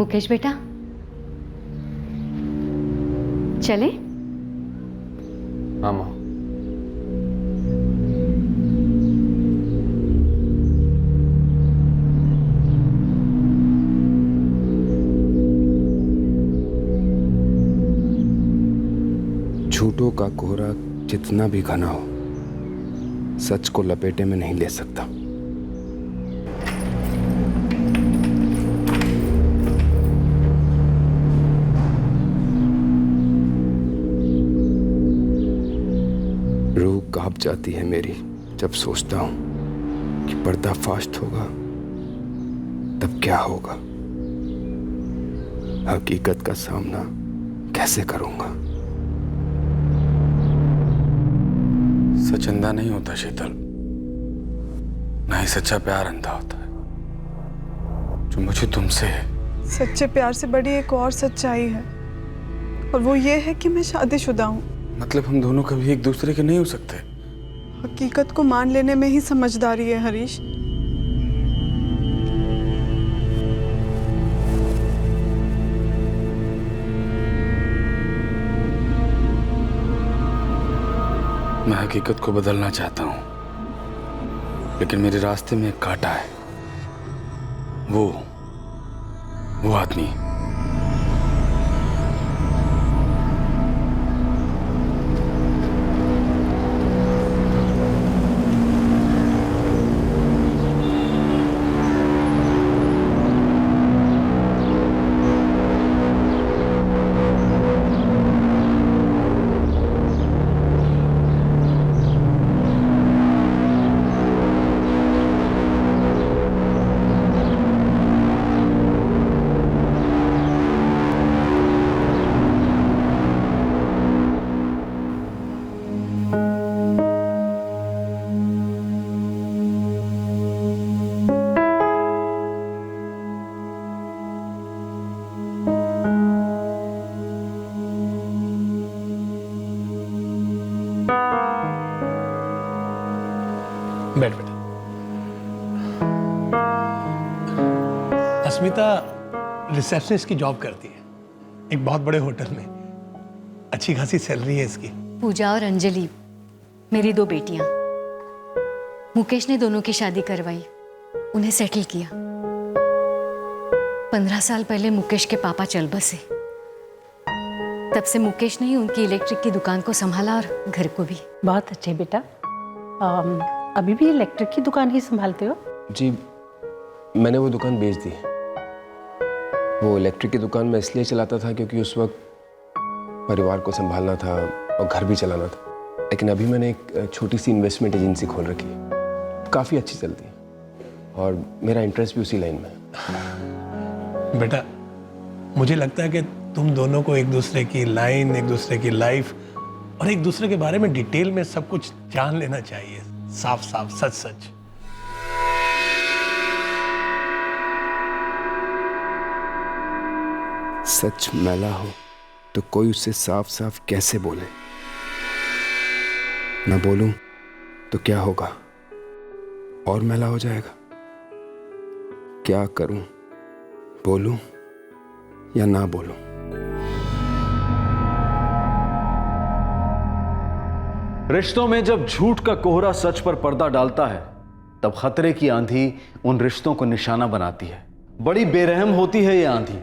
मुकेश बेटा, चले? हाँ माँ। झूठों का कोहरा जितना भी घना हो, सच को लपेटे में नहीं ले सकता। रूह कांप जाती है मेरी जब सोचता हूं कि पर्दाफाश होगा तब क्या होगा, हकीकत का सामना कैसे करूंगा। सच अंधा नहीं होता शीतल, ना ही सच्चा प्यार अंधा होता है। जो मुझे तुमसे है, सच्चे प्यार से बड़ी एक और सच्चाई है, और वो ये है कि मैं शादीशुदा हूँ। मतलब हम दोनों कभी एक दूसरे के नहीं हो सकते। हकीकत को मान लेने में ही समझदारी है हरीश। मैं हकीकत को बदलना चाहता हूं, लेकिन मेरे रास्ते में एक कांटा है। वो आदमी। बैठ बेटा। अस्मिता रिसेप्शनिस्ट की जॉब करती है एक बहुत बड़े होटल में। अच्छी खासी सैलरी है इसकी। पूजा और अंजलि मेरी 2 बेटियां। मुकेश ने दोनों की शादी करवाई, उन्हें सेटल किया। 15 साल पहले मुकेश के पापा चल बसे। तब से मुकेश ने ही उनकी इलेक्ट्रिक की दुकान को संभाला और घर को भी। बहुत अच्छे बेटा। अभी भी इलेक्ट्रिक की दुकान ही संभालते हो? जी, मैंने वो दुकान बेच दी। वो इलेक्ट्रिक की दुकान मैं इसलिए चलाता था क्योंकि उस वक्त परिवार को संभालना था और घर भी चलाना था। लेकिन अभी मैंने एक छोटी सी इन्वेस्टमेंट एजेंसी खोल रखी है, काफ़ी अच्छी चलती है और मेरा इंटरेस्ट भी उसी लाइन में है। बेटा मुझे लगता है कि तुम दोनों को एक दूसरे की लाइन, एक दूसरे की लाइफ और एक दूसरे के बारे में डिटेल में सब कुछ जान लेना चाहिए, साफ साफ सच सच। सच मैला हो तो कोई उसे साफ साफ कैसे बोले? ना बोलूं तो क्या होगा, और मैला हो जाएगा। क्या करूं, बोलूं या ना बोलूं? रिश्तों में जब झूठ का कोहरा सच पर पर्दा डालता है, तब खतरे की आंधी उन रिश्तों को निशाना बनाती है। बड़ी बेरहम होती है ये आंधी,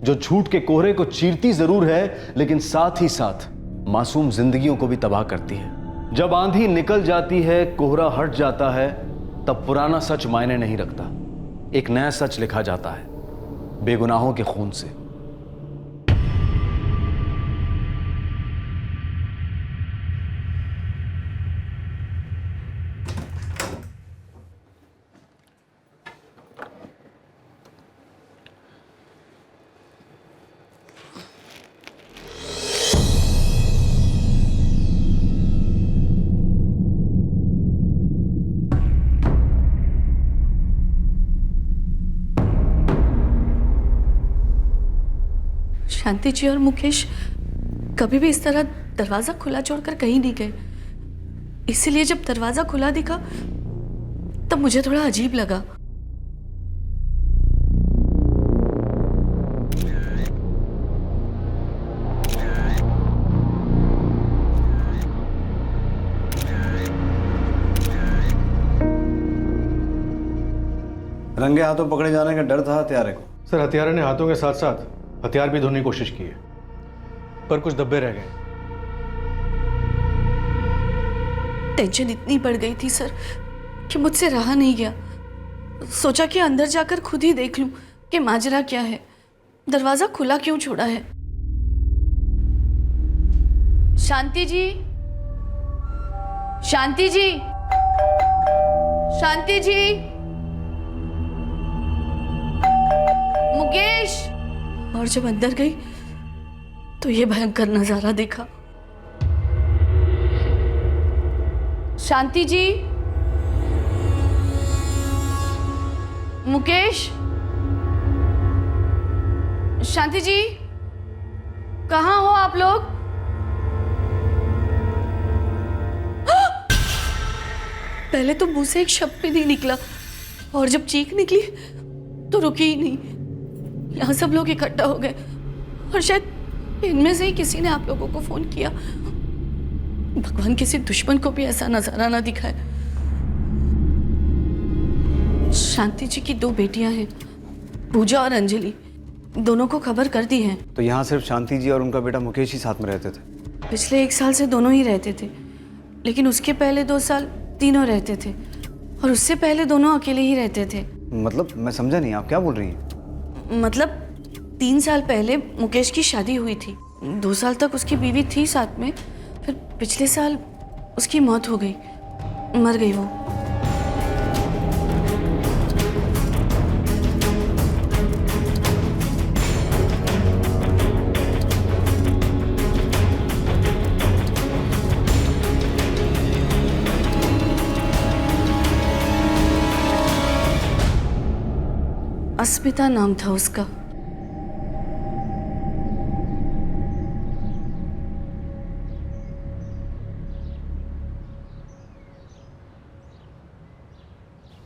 जो झूठ के कोहरे को चीरती जरूर है, लेकिन साथ ही साथ मासूम जिंदगियों को भी तबाह करती है। जब आंधी निकल जाती है, कोहरा हट जाता है, तब पुराना सच मायने नहीं रखता। एक नया सच लिखा जाता है, बेगुनाहों के खून से। शांति जी और मुकेश कभी भी इस तरह दरवाजा खुला छोड़कर कहीं नहीं गए, इसीलिए जब दरवाजा खुला दिखा तब मुझे थोड़ा अजीब लगा। रंगे हाथों पकड़े जाने का डर था हत्यारे को? सर हत्यारे ने हाथों के साथ साथ हथियार भी धोने की कोशिश की है, पर कुछ धब्बे रह गए। टेंशन इतनी बढ़ गई थी सर कि मुझसे रहा नहीं गया। सोचा कि अंदर जाकर खुद ही देख लूं कि माजरा क्या है, दरवाजा खुला क्यों छोड़ा है। शांति जी, शांति जी, शांति जी, मुकेश। और जब अंदर गई तो ये भयंकर नजारा देखा। शांति जी, मुकेश, शांति जी, कहाँ हो आप लोग? पहले तो मुंह से एक शब्द भी नहीं निकला और जब चीख निकली तो रुकी ही नहीं। यहाँ सब लोग इकट्ठा हो गए और शायद इनमें से ही किसी ने आप लोगों को फोन किया। भगवान किसी दुश्मन को भी ऐसा नजारा ना दिखाए। शांति जी की 2 बेटियां हैं, पूजा और अंजलि, दोनों को खबर कर दी है। तो यहाँ सिर्फ शांति जी और उनका बेटा मुकेश ही साथ में रहते थे? पिछले 1 साल से दोनों ही रहते थे, लेकिन उसके पहले 2 साल तीनों रहते थे और उससे पहले दोनों अकेले ही रहते थे। मतलब मैं समझा नहीं, आप क्या बोल रही हैं? मतलब 3 साल पहले मुकेश की शादी हुई थी, 2 साल तक उसकी बीवी थी साथ में, फिर पिछले साल उसकी मौत हो गई, मर गई वो। अस्मिता नाम था उसका।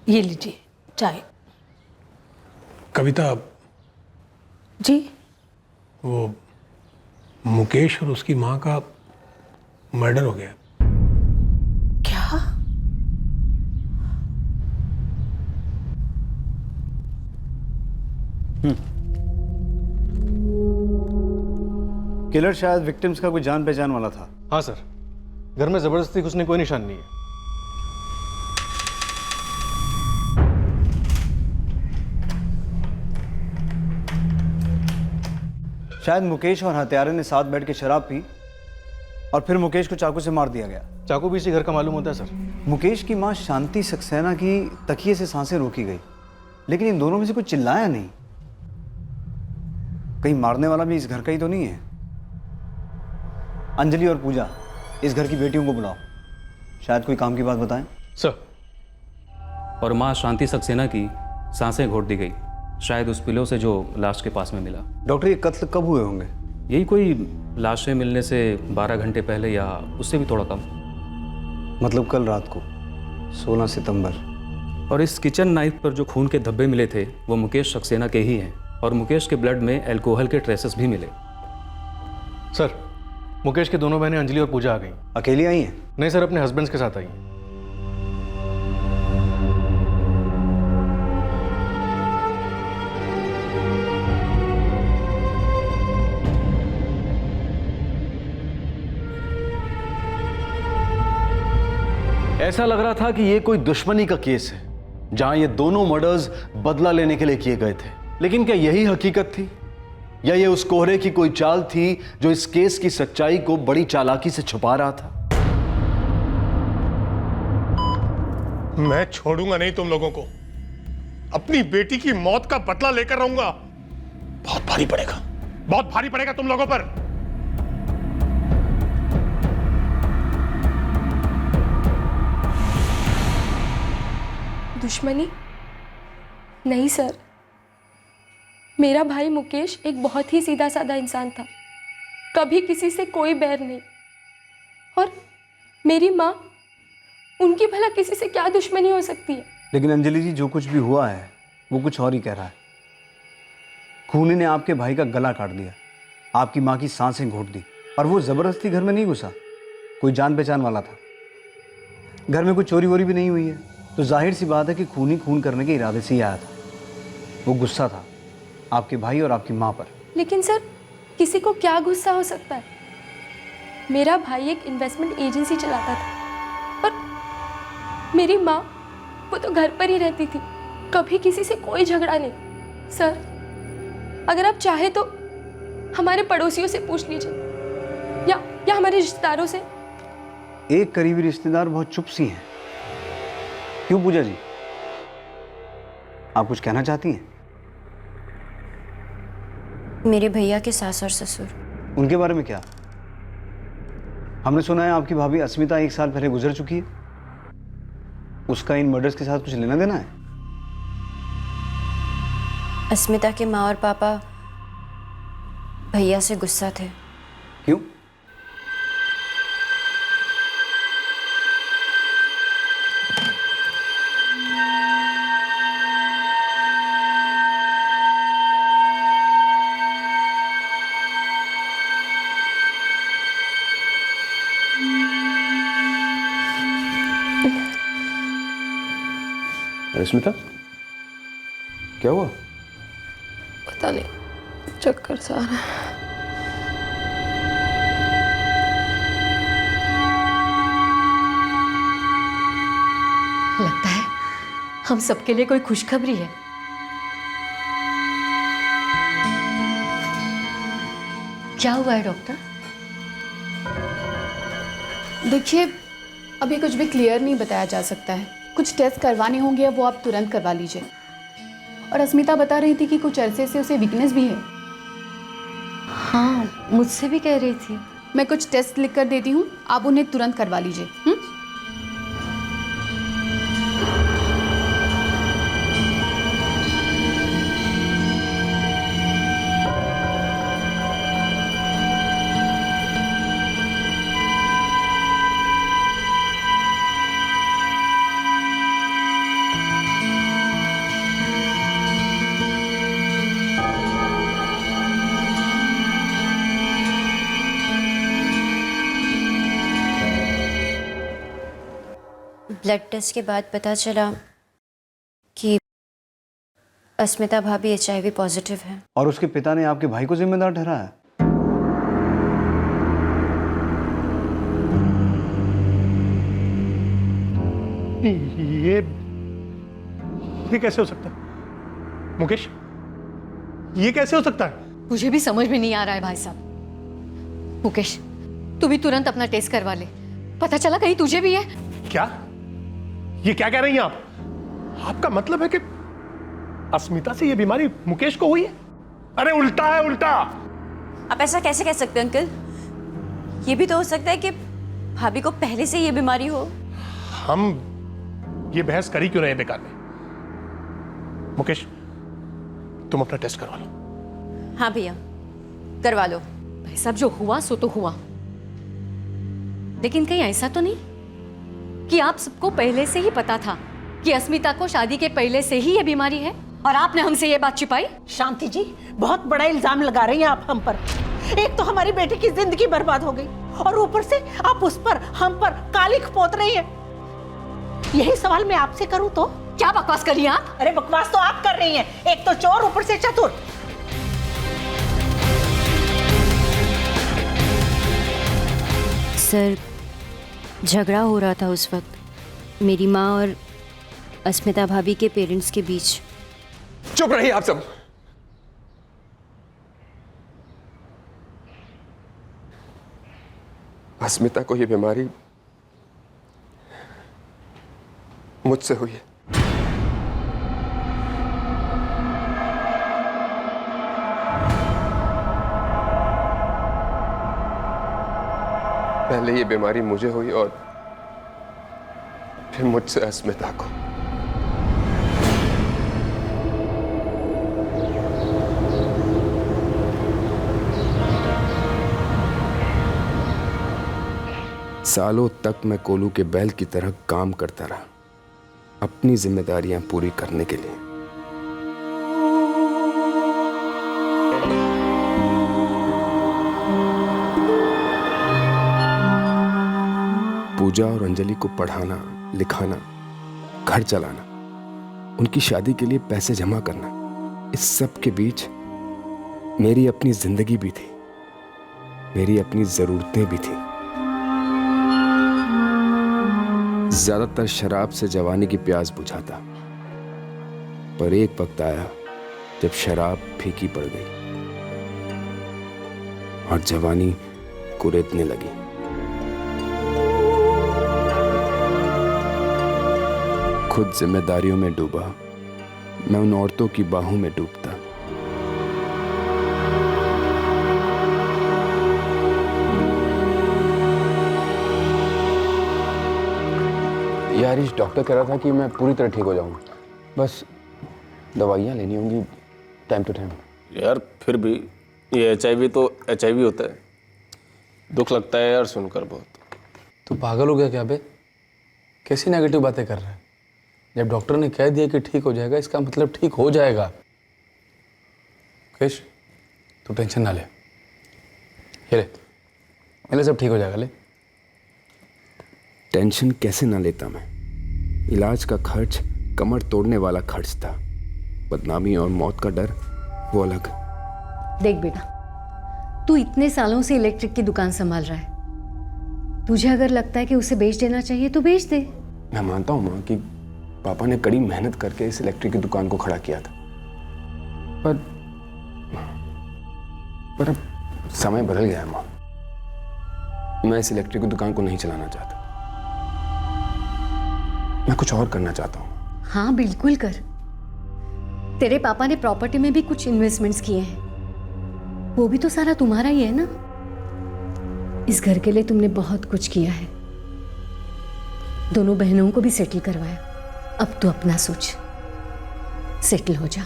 ये लीजिए चाय। कविता जी, वो मुकेश और उसकी माँ का मर्डर हो गया। क्या? किलर शायद विक्टिम्स का कोई जान पहचान वाला था। हाँ सर, घर में जबरदस्ती घुसने कोई निशान नहीं है। शायद मुकेश और हत्यारे ने साथ बैठ के शराब पी और फिर मुकेश को चाकू से मार दिया गया। चाकू भी इसी घर का मालूम होता है सर। मुकेश की मां शांति सक्सेना की तकिए से सांसें रोकी गई, लेकिन इन दोनों में से कुछ चिल्लाया नहीं। कहीं मारने वाला भी इस घर का ही तो नहीं है? अंजलि और पूजा, इस घर की बेटियों को बुलाओ, शायद कोई काम की बात बताएं। सर। और माँ शांति सक्सेना की सांसें घोट दी गई, शायद उस पिलो से जो लाश के पास में मिला। डॉक्टर, ये कत्ल कब हुए होंगे? यही कोई लाशें मिलने से 12 घंटे पहले या उससे भी थोड़ा कम। मतलब कल रात को 16 सितंबर। और इस किचन नाइफ पर जो खून के धब्बे मिले थे वो मुकेश सक्सेना के ही हैं और मुकेश के ब्लड में अल्कोहल के ट्रेसेस भी मिले। सर, मुकेश के दोनों बहनें अंजलि और पूजा आ गई। अकेली आई हैं? नहीं सर, अपने हस्बैंड्स के साथ आई हैं। ऐसा लग रहा था कि ये कोई दुश्मनी का केस है जहां ये दोनों मर्डर्स बदला लेने के लिए किए गए थे। लेकिन क्या यही हकीकत थी या ये उस कोहरे की कोई चाल थी जो इस केस की सच्चाई को बड़ी चालाकी से छुपा रहा था? मैं छोड़ूंगा नहीं तुम लोगों को। अपनी बेटी की मौत का बदला लेकर रहूंगा। बहुत भारी पड़ेगा, बहुत भारी पड़ेगा तुम लोगों पर। दुश्मनी? नहीं सर, मेरा भाई मुकेश एक बहुत ही सीधा साधा इंसान था, कभी किसी से कोई बैर नहीं। और मेरी माँ, उनकी भला किसी से क्या दुश्मनी हो सकती है? लेकिन अंजलि जी, जो कुछ भी हुआ है वो कुछ और ही कह रहा है। खूनी ने आपके भाई का गला काट दिया, आपकी माँ की सांसें घोट दी, और वो जबरदस्ती घर में नहीं घुसा, कोई जान पहचान वाला था। घर में कोई चोरी वोरी भी नहीं हुई है, तो जाहिर सी बात है कि खूनी खून करने के इरादे से ही आया था। वो गुस्सा था आपके भाई और आपकी माँ पर। लेकिन सर, किसी को क्या गुस्सा हो सकता है? मेरा भाई एक इन्वेस्टमेंट एजेंसी चलाता था और मेरी माँ, वो तो घर पर ही रहती थी, कभी किसी से कोई झगड़ा नहीं। सर, अगर आप चाहे तो हमारे पड़ोसियों से पूछ लीजिए या हमारे रिश्तेदारों से। एक करीबी रिश्तेदार बहुत चुप सी हैं। क्यों पूजा जी, आप कुछ कहना चाहती हैं? मेरे भैया के सास और ससुर। उनके बारे में क्या? हमने सुना है आपकी भाभी अस्मिता 1 साल पहले गुजर चुकी है। उसका इन मर्डर्स के साथ कुछ लेना देना है? अस्मिता के माँ और पापा भैया से गुस्सा थे। क्यों? अस्मिता, क्या हुआ? पता नहीं, चक्कर सा आ रहा है। लगता है हम सबके लिए कोई खुशखबरी है। क्या हुआ है डॉक्टर? देखिए, अभी कुछ भी क्लियर नहीं बताया जा सकता है। कुछ टेस्ट करवाने होंगे, वो आप तुरंत करवा लीजिए। और अस्मिता बता रही थी कि कुछ अरसे से उसे वीकनेस भी है। हाँ, मुझसे भी कह रही थी। मैं कुछ टेस्ट लिख कर देती हूँ, आप उन्हें तुरंत करवा लीजिए। ब्लड टेस्ट के बाद पता चला कि अस्मिता भाभी HIV पॉजिटिव है। और उसके पिता ने आपके भाई को जिम्मेदार ठहराया? ये कैसे हो सकता है मुकेश? ये कैसे हो सकता है? मुझे भी समझ में नहीं आ रहा है भाई साहब। मुकेश, तू भी तुरंत अपना टेस्ट करवा ले। पता चला कहीं तुझे भी है। क्या? ये क्या कह रही हैं आप? आपका मतलब है कि अस्मिता से ये बीमारी मुकेश को हुई है? अरे उल्टा है, उल्टा। आप ऐसा कैसे कह सकते हैं अंकल? ये भी तो हो सकता है कि भाभी को पहले से ये बीमारी हो। हम ये बहस कर ही क्यों रहे बेकार में? मुकेश, तुम अपना टेस्ट करवा लो। हाँ भैया, करवा लो। भाई साहब, जो हुआ सो तो हुआ, लेकिन कहीं ऐसा तो नहीं कि आप सबको पहले से ही पता था कि अस्मिता को शादी के पहले से ही ये बीमारी है और आपने हमसे ये बात छिपाई? शांति जी, बहुत बड़ा इल्जाम लगा रही हैं आप हम पर। एक तो हमारी बेटी की जिंदगी बर्बाद हो गई और ऊपर से आप उस पर, हम पर कालिख पोत रही हैं। यही सवाल मैं आपसे करूं तो? क्या बकवास कर रही हैं आप? अरे बकवास तो आप कर रही हैं। एक तो चोर, ऊपर से चतुर। सर, झगड़ा हो रहा था उस वक्त मेरी माँ और अस्मिता भाभी के पेरेंट्स के बीच। चुप रहिए आप सब। अस्मिता को यह बीमारी मुझसे हुई है। पहले ये बीमारी मुझे हुई और फिर मुझसे अस्मिता को। सालों तक मैं कोलू के बैल की तरह काम करता रहा, अपनी जिम्मेदारियां पूरी करने के लिए। पूजा और अंजलि को पढ़ाना, लिखाना, घर चलाना, उनकी शादी के लिए पैसे जमा करना, इस सब के बीच मेरी अपनी जिंदगी भी थी, मेरी अपनी जरूरतें भी थी। ज्यादातर शराब से जवानी की प्यास बुझाता, पर एक वक्त आया जब शराब फीकी पड़ गई और जवानी कुरेदने लगी। खुद जिम्मेदारियों में डूबा, मैं उन औरतों की बाहों में डूबता। यार इस डॉक्टर कह रहा था कि मैं पूरी तरह ठीक हो जाऊंगा, बस दवाइयाँ लेनी होंगी टाइम टू टाइम। यार फिर भी ये HIV तो HIV होता है। दुख लगता है यार सुनकर बहुत। तू पागल हो गया क्या बे? कैसी नेगेटिव बातें कर रहा है? जब डॉक्टर ने कह दिया कि ठीक हो जाएगा, इसका मतलब ठीक हो जाएगा। मुकेश, तू टेंशन ना ले। ये ले सब ठीक हो जाएगा। ले। टेंशन कैसे ना लेता मैं? इलाज का खर्च कमर तोड़ने वाला खर्च था, बदनामी और मौत का डर वो अलग। देख बेटा, तू इतने सालों से इलेक्ट्रिक की दुकान संभाल रहा है, तुझे अगर लगता है कि उसे बेच देना चाहिए तो बेच दे। मैं मानता हूँ माँ कि पापा ने कड़ी मेहनत करके इस इलेक्ट्रिक की दुकान को खड़ा किया था, पर अब समय बदल गया है माँ। मैं इस इलेक्ट्रिक की दुकान को नहीं चलाना चाहता, मैं कुछ और करना चाहता हूँ। हाँ बिल्कुल कर। तेरे पापा ने प्रॉपर्टी में भी कुछ इन्वेस्टमेंट्स किए हैं, वो भी तो सारा तुम्हारा ही है ना। इस घर के लिए तुमने बहुत कुछ किया है, दोनों बहनों को भी सेटल करवाया। अब तू अपना सोच, सेटल हो जा।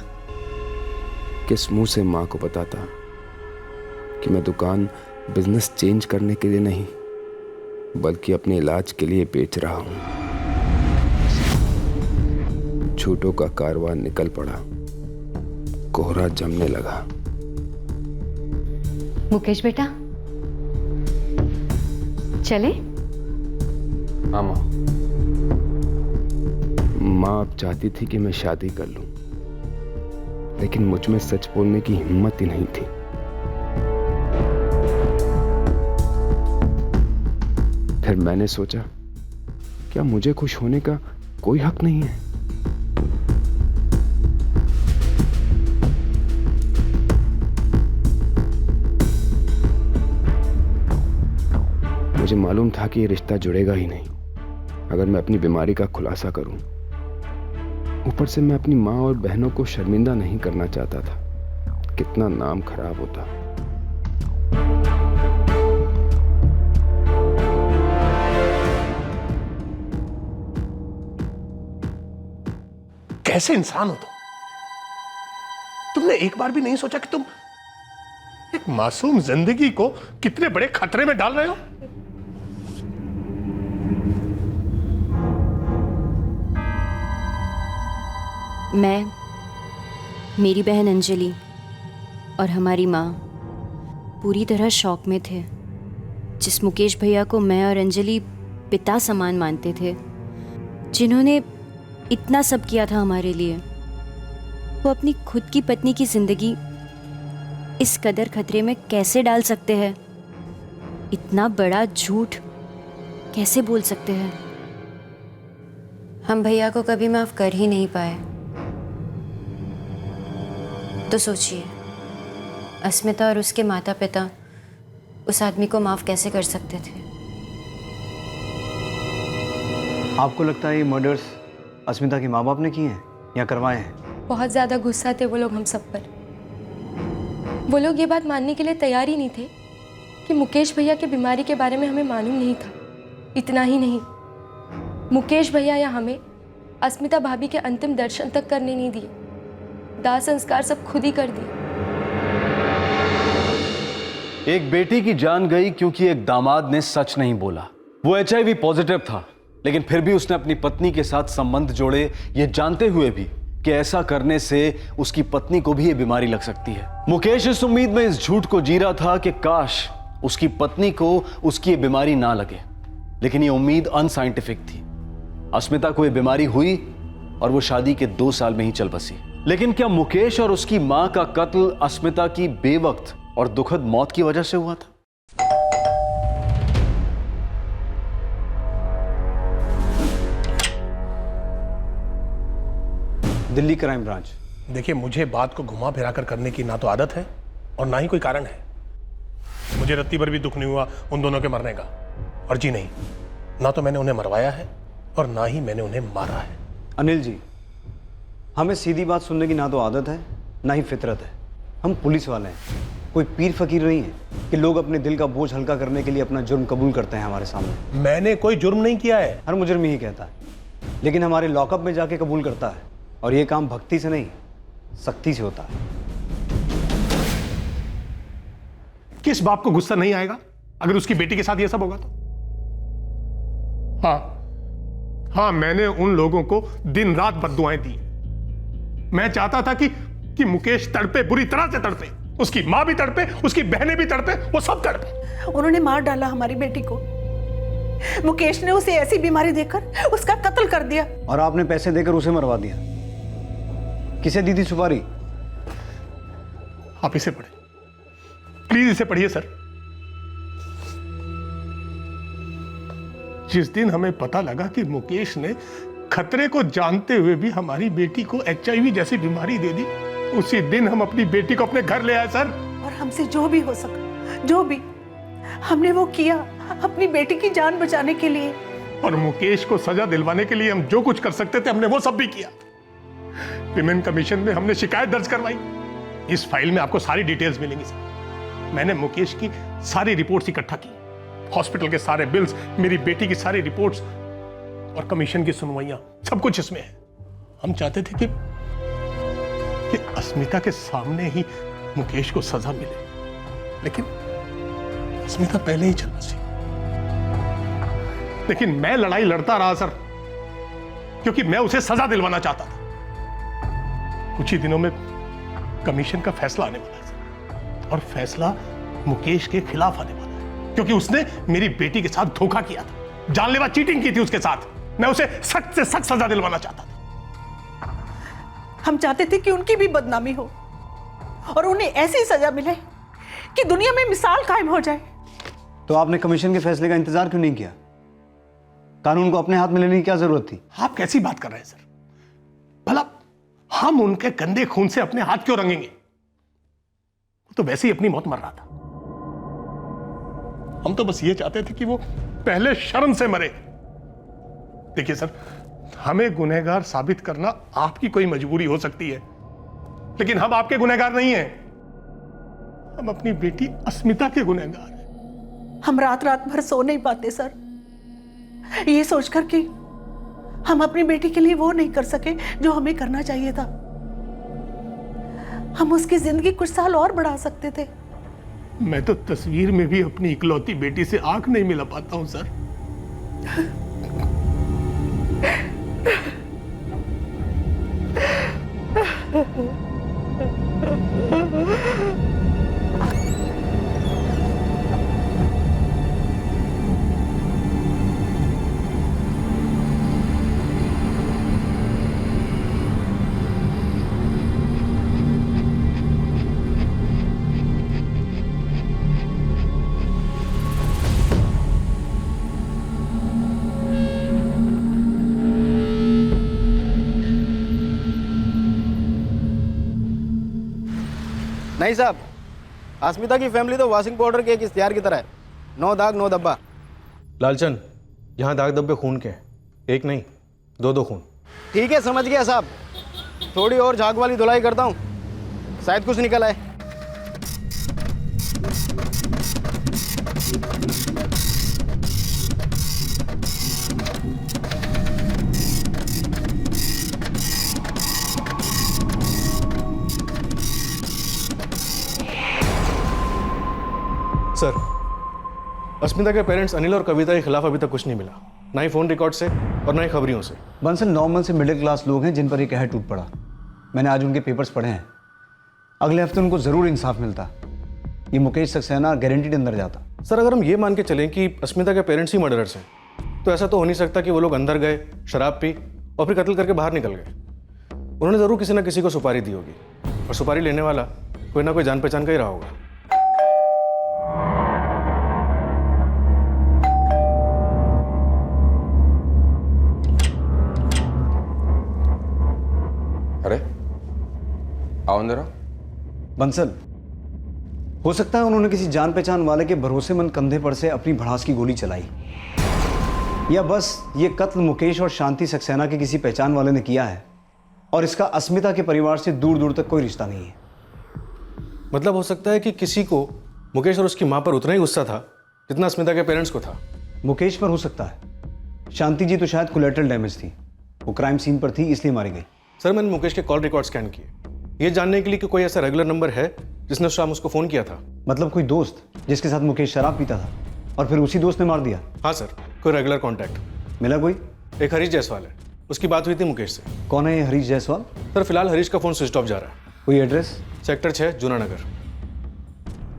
किस मुंह से माँ को बताता कि मैं दुकान बिजनेस चेंज करने के लिए नहीं बल्कि अपने इलाज के लिए बेच रहा हूं। झूठों का कारवां निकल पड़ा, कोहरा जमने लगा। मुकेश बेटा चले? हाँ माँ। माँ अब चाहती थी कि मैं शादी कर लूं, लेकिन मुझ में सच बोलने की हिम्मत ही नहीं थी। फिर मैंने सोचा, क्या मुझे खुश होने का कोई हक नहीं है? मुझे मालूम था कि ये रिश्ता जुड़ेगा ही नहीं अगर मैं अपनी बीमारी का खुलासा करूं। ऊपर से मैं अपनी माँ और बहनों को शर्मिंदा नहीं करना चाहता था, कितना नाम खराब होता। कैसे इंसान हो तुमने एक बार भी नहीं सोचा कि तुम एक मासूम जिंदगी को कितने बड़े खतरे में डाल रहे हो? मैं, मेरी बहन अंजलि और हमारी माँ पूरी तरह शॉक में थे। जिस मुकेश भैया को मैं और अंजलि पिता समान मानते थे, जिन्होंने इतना सब किया था हमारे लिए, वो अपनी खुद की पत्नी की जिंदगी इस कदर खतरे में कैसे डाल सकते हैं? इतना बड़ा झूठ कैसे बोल सकते हैं? हम भैया को कभी माफ कर ही नहीं पाए। तो सोचिए, अस्मिता और उसके माता पिता उस आदमी को माफ कैसे कर सकते थे? आपको लगता है ये मर्डर्स अस्मिता के माँ बाप ने किए हैं या करवाए हैं? बहुत ज़्यादा गुस्सा थे वो लोग हम सब पर। वो लोग ये बात मानने के लिए तैयार ही नहीं थे कि मुकेश भैया की बीमारी के बारे में हमें मालूम नहीं था। इतना ही नहीं, मुकेश भैया या हमें अस्मिता भाभी के अंतिम दर्शन तक करने नहीं दिए। दाह संस्कार सब खुद ही कर दिए। एक बेटी की जान गई क्योंकि एक दामाद ने सच नहीं बोला। वो HIV पॉजिटिव था, लेकिन फिर भी उसने अपनी पत्नी के साथ संबंध जोड़े, ये जानते हुए भी कि ऐसा करने से उसकी पत्नी को भी ये बीमारी लग सकती है। मुकेश इस उम्मीद में इस झूठ को जी रहा था कि काश उसकी पत्नी को उसकी ये बीमारी ना लगे, लेकिन ये उम्मीद अनसाइंटिफिक थी। अस्मिता को ये बीमारी हुई और वो शादी के 2 साल में ही चल बसी। लेकिन क्या मुकेश और उसकी मां का कत्ल अस्मिता की बेवक्त और दुखद मौत की वजह से हुआ था? Delhi crime branch. देखिए, मुझे बात को घुमा फिरा कर करने की ना तो आदत है और ना ही कोई कारण है। मुझे रत्ती भर भी दुख नहीं हुआ उन दोनों के मरने का। और जी नहीं, ना तो मैंने उन्हें मरवाया है और ना ही मैंने उन्हें मारा है। अनिल जी, हमें सीधी बात सुनने की ना तो आदत है ना ही फितरत है। हम पुलिस वाले हैं, कोई पीर फकीर नहीं है कि लोग अपने दिल का बोझ हल्का करने के लिए अपना जुर्म कबूल करते हैं हमारे सामने। मैंने कोई जुर्म नहीं किया है। हर मुजरिम यही कहता है, लेकिन हमारे लॉकअप में जाके कबूल करता है। और ये काम भक्ति से नहीं, सख्ती से होता है। किस बाप को गुस्सा नहीं आएगा अगर उसकी बेटी के साथ ये सब होगा तो? हाँ, मैंने उन लोगों को दिन रात बद्दुआएं दी। मैं चाहता था कि मुकेश तड़पे, बुरी तरह से तड़पे, उसकी मां भी तड़पे, उसकी बहनें भी तड़पे, वो सब तड़पे। उन्होंने मार डाला हमारी बेटी को। मुकेश ने उसे ऐसी बीमारी देकर उसका कत्ल कर दिया। और आपने पैसे देकर उसे मरवा दिया। किसे दी थी सुपारी? आप इसे पढ़े, प्लीज इसे पढ़िए सर। जिस दिन हमें पता लगा कि मुकेश ने खतरे को जानते हुए भी हमारी बेटी को HIV जैसी बीमारी दे दी, उसी दिन हम अपनी बेटी को अपने घर ले आए सर। और हमसे जो भी हो सका, जो भी हमने वो किया अपनी बेटी की जान बचाने के लिए। और मुकेश को सजा दिलवाने के लिए हम जो कुछ कर सकते थे हमने वो सब भी किया। विमेन कमीशन में हमने शिकायत दर्ज करवाई। इस फाइल में आपको सारी डिटेल्स मिलेंगी सर। मैंने मुकेश की सारी रिपोर्ट्स इकट्ठा की, हॉस्पिटल के सारे बिल्स, मेरी बेटी की सारी रिपोर्ट्स और कमीशन की सुनवाइयां, सब कुछ इसमें है। हम चाहते थे कि अस्मिता के सामने ही मुकेश को सजा मिले, लेकिन अस्मिता पहले ही चल बसी। लेकिन मैं लड़ाई लड़ता रहा सर, क्योंकि मैं उसे सजा दिलवाना चाहता था। कुछ ही दिनों में कमीशन का फैसला आने वाला है सर, और फैसला मुकेश के खिलाफ आने वाला है, क्योंकि उसने मेरी बेटी के साथ धोखा किया था, जानलेवा चीटिंग की थी उसके साथ। मैं उसे सख्त से सख्त सजा दिलवाना चाहता था। हम चाहते थे कि उनकी भी बदनामी हो और उन्हें ऐसी सजा मिले कि दुनिया में मिसाल कायम हो जाए। तो आपने कमीशन के फैसले का इंतजार क्यों नहीं किया? कानून को अपने हाथ में लेने की क्या जरूरत थी? आप कैसी बात कर रहे हैं सर? भला हम उनके गंदे खून से अपने हाथ क्यों रंगेंगे? वो तो वैसे ही अपनी मौत मर रहा था। हम तो बस ये चाहते थे कि वो पहले शर्म से मरे। देखिए सर, हमें गुनहगार साबित करना आपकी कोई मजबूरी हो सकती है, लेकिन हम आपके गुनहगार नहीं हैं। हम अपनी बेटी अस्मिता के गुनहगार हैं। हम रात रात भर सो नहीं पाते सर, ये सोचकर कि हम अपनी बेटी के लिए वो नहीं कर सके जो हमें करना चाहिए था। हम उसकी जिंदगी कुछ साल और बढ़ा सकते थे। मैं तो तस्वीर में भी अपनी इकलौती बेटी से आंख नहीं मिला पाता हूं सर। नहीं साहब, अस्मिता की फैमिली तो वॉशिंग पाउडर के एक इश्तिहार की तरह है। 9 दाग 9 धब्बा। लालचंद, यहाँ दाग धब्बे खून के हैं, एक नहीं 2 खून। ठीक है, समझ गया साहब। थोड़ी और झाग वाली धुलाई करता हूँ, शायद कुछ निकल आए। सर, अस्मिता के पेरेंट्स अनिल और कविता के खिलाफ अभी तक कुछ नहीं मिला, ना ही फोन रिकॉर्ड से और ना ही खबरियों से। बंसल नॉर्मल से मिडिल क्लास लोग हैं जिन पर ये कहर टूट पड़ा। मैंने आज उनके पेपर्स पढ़े हैं। अगले हफ्ते उनको जरूर इंसाफ मिलता। ये मुकेश सक्सेना गारंटीड अंदर जाता। सर, अगर हम ये मान के चलें कि अस्मिता के पेरेंट्स ही मर्डरर्स हैं, तो ऐसा तो हो नहीं सकता कि वो लोग अंदर गए, शराब पी और फिर कत्ल करके बाहर निकल गए। उन्होंने ज़रूर किसी ना किसी को सुपारी दी होगी, और सुपारी लेने वाला कोई ना कोई जान पहचान का ही रहा होगा। अरे आओ अंदर आओ। बंसल, हो सकता है उन्होंने किसी जान पहचान वाले के भरोसेमंद कंधे पर से अपनी भड़ास की गोली चलाई, या बस ये कत्ल मुकेश और शांति सक्सेना के किसी पहचान वाले ने किया है और इसका अस्मिता के परिवार से दूर दूर तक कोई रिश्ता नहीं है। मतलब हो सकता है कि किसी को मुकेश और उसकी माँ पर उतना ही गुस्सा था जितना अस्मिता के पेरेंट्स को था। मुकेश पर हो सकता है, शांति जी तो शायद कोलैटरल डैमेज थी, वो क्राइम सीन पर थी इसलिए मारी गई। सर, मैंने मुकेश के कॉल रिकॉर्ड स्कैन किए, ये जानने के लिए कि कोई ऐसा रेगुलर नंबर है जिसने शाम उसको फ़ोन किया था। मतलब कोई दोस्त जिसके साथ मुकेश शराब पीता था और फिर उसी दोस्त ने मार दिया? हाँ सर, कोई रेगुलर कॉन्टैक्ट मिला कोई? एक हरीश जायसवाल है, उसकी बात हुई थी मुकेश से। कौन है ये हरीश जायसवाल? सर, फिलहाल हरीश का फ़ोन स्विच ऑफ जा रहा है। कोई एड्रेस? सेक्टर 6 जूना नगर।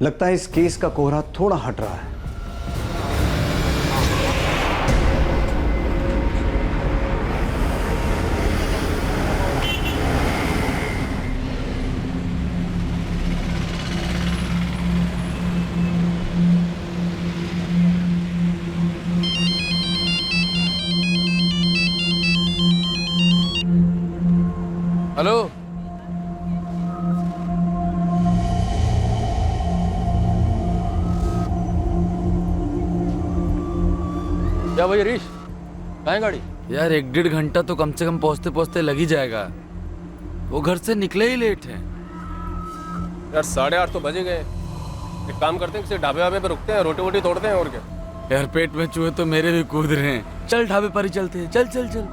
लगता है इस केस का कोहरा थोड़ा हट रहा है। हेलो, क्या भाई हरीश, कहाँ है गाड़ी? यार 1-1.5 घंटा तो कम से कम पहुंचते पहुंचते लग ही जाएगा। वो घर से निकले ही लेट हैं। यार 8:30 तो बजे गए। एक काम करते हैं, किसी ढाबे वाबे पे रुकते हैं, रोटी वोटी तोड़ते हैं, और क्या। यार पेट में चूहे तो मेरे भी कूद रहे हैं। चल ढाबे पर ही चलते हैं, चल चल चल।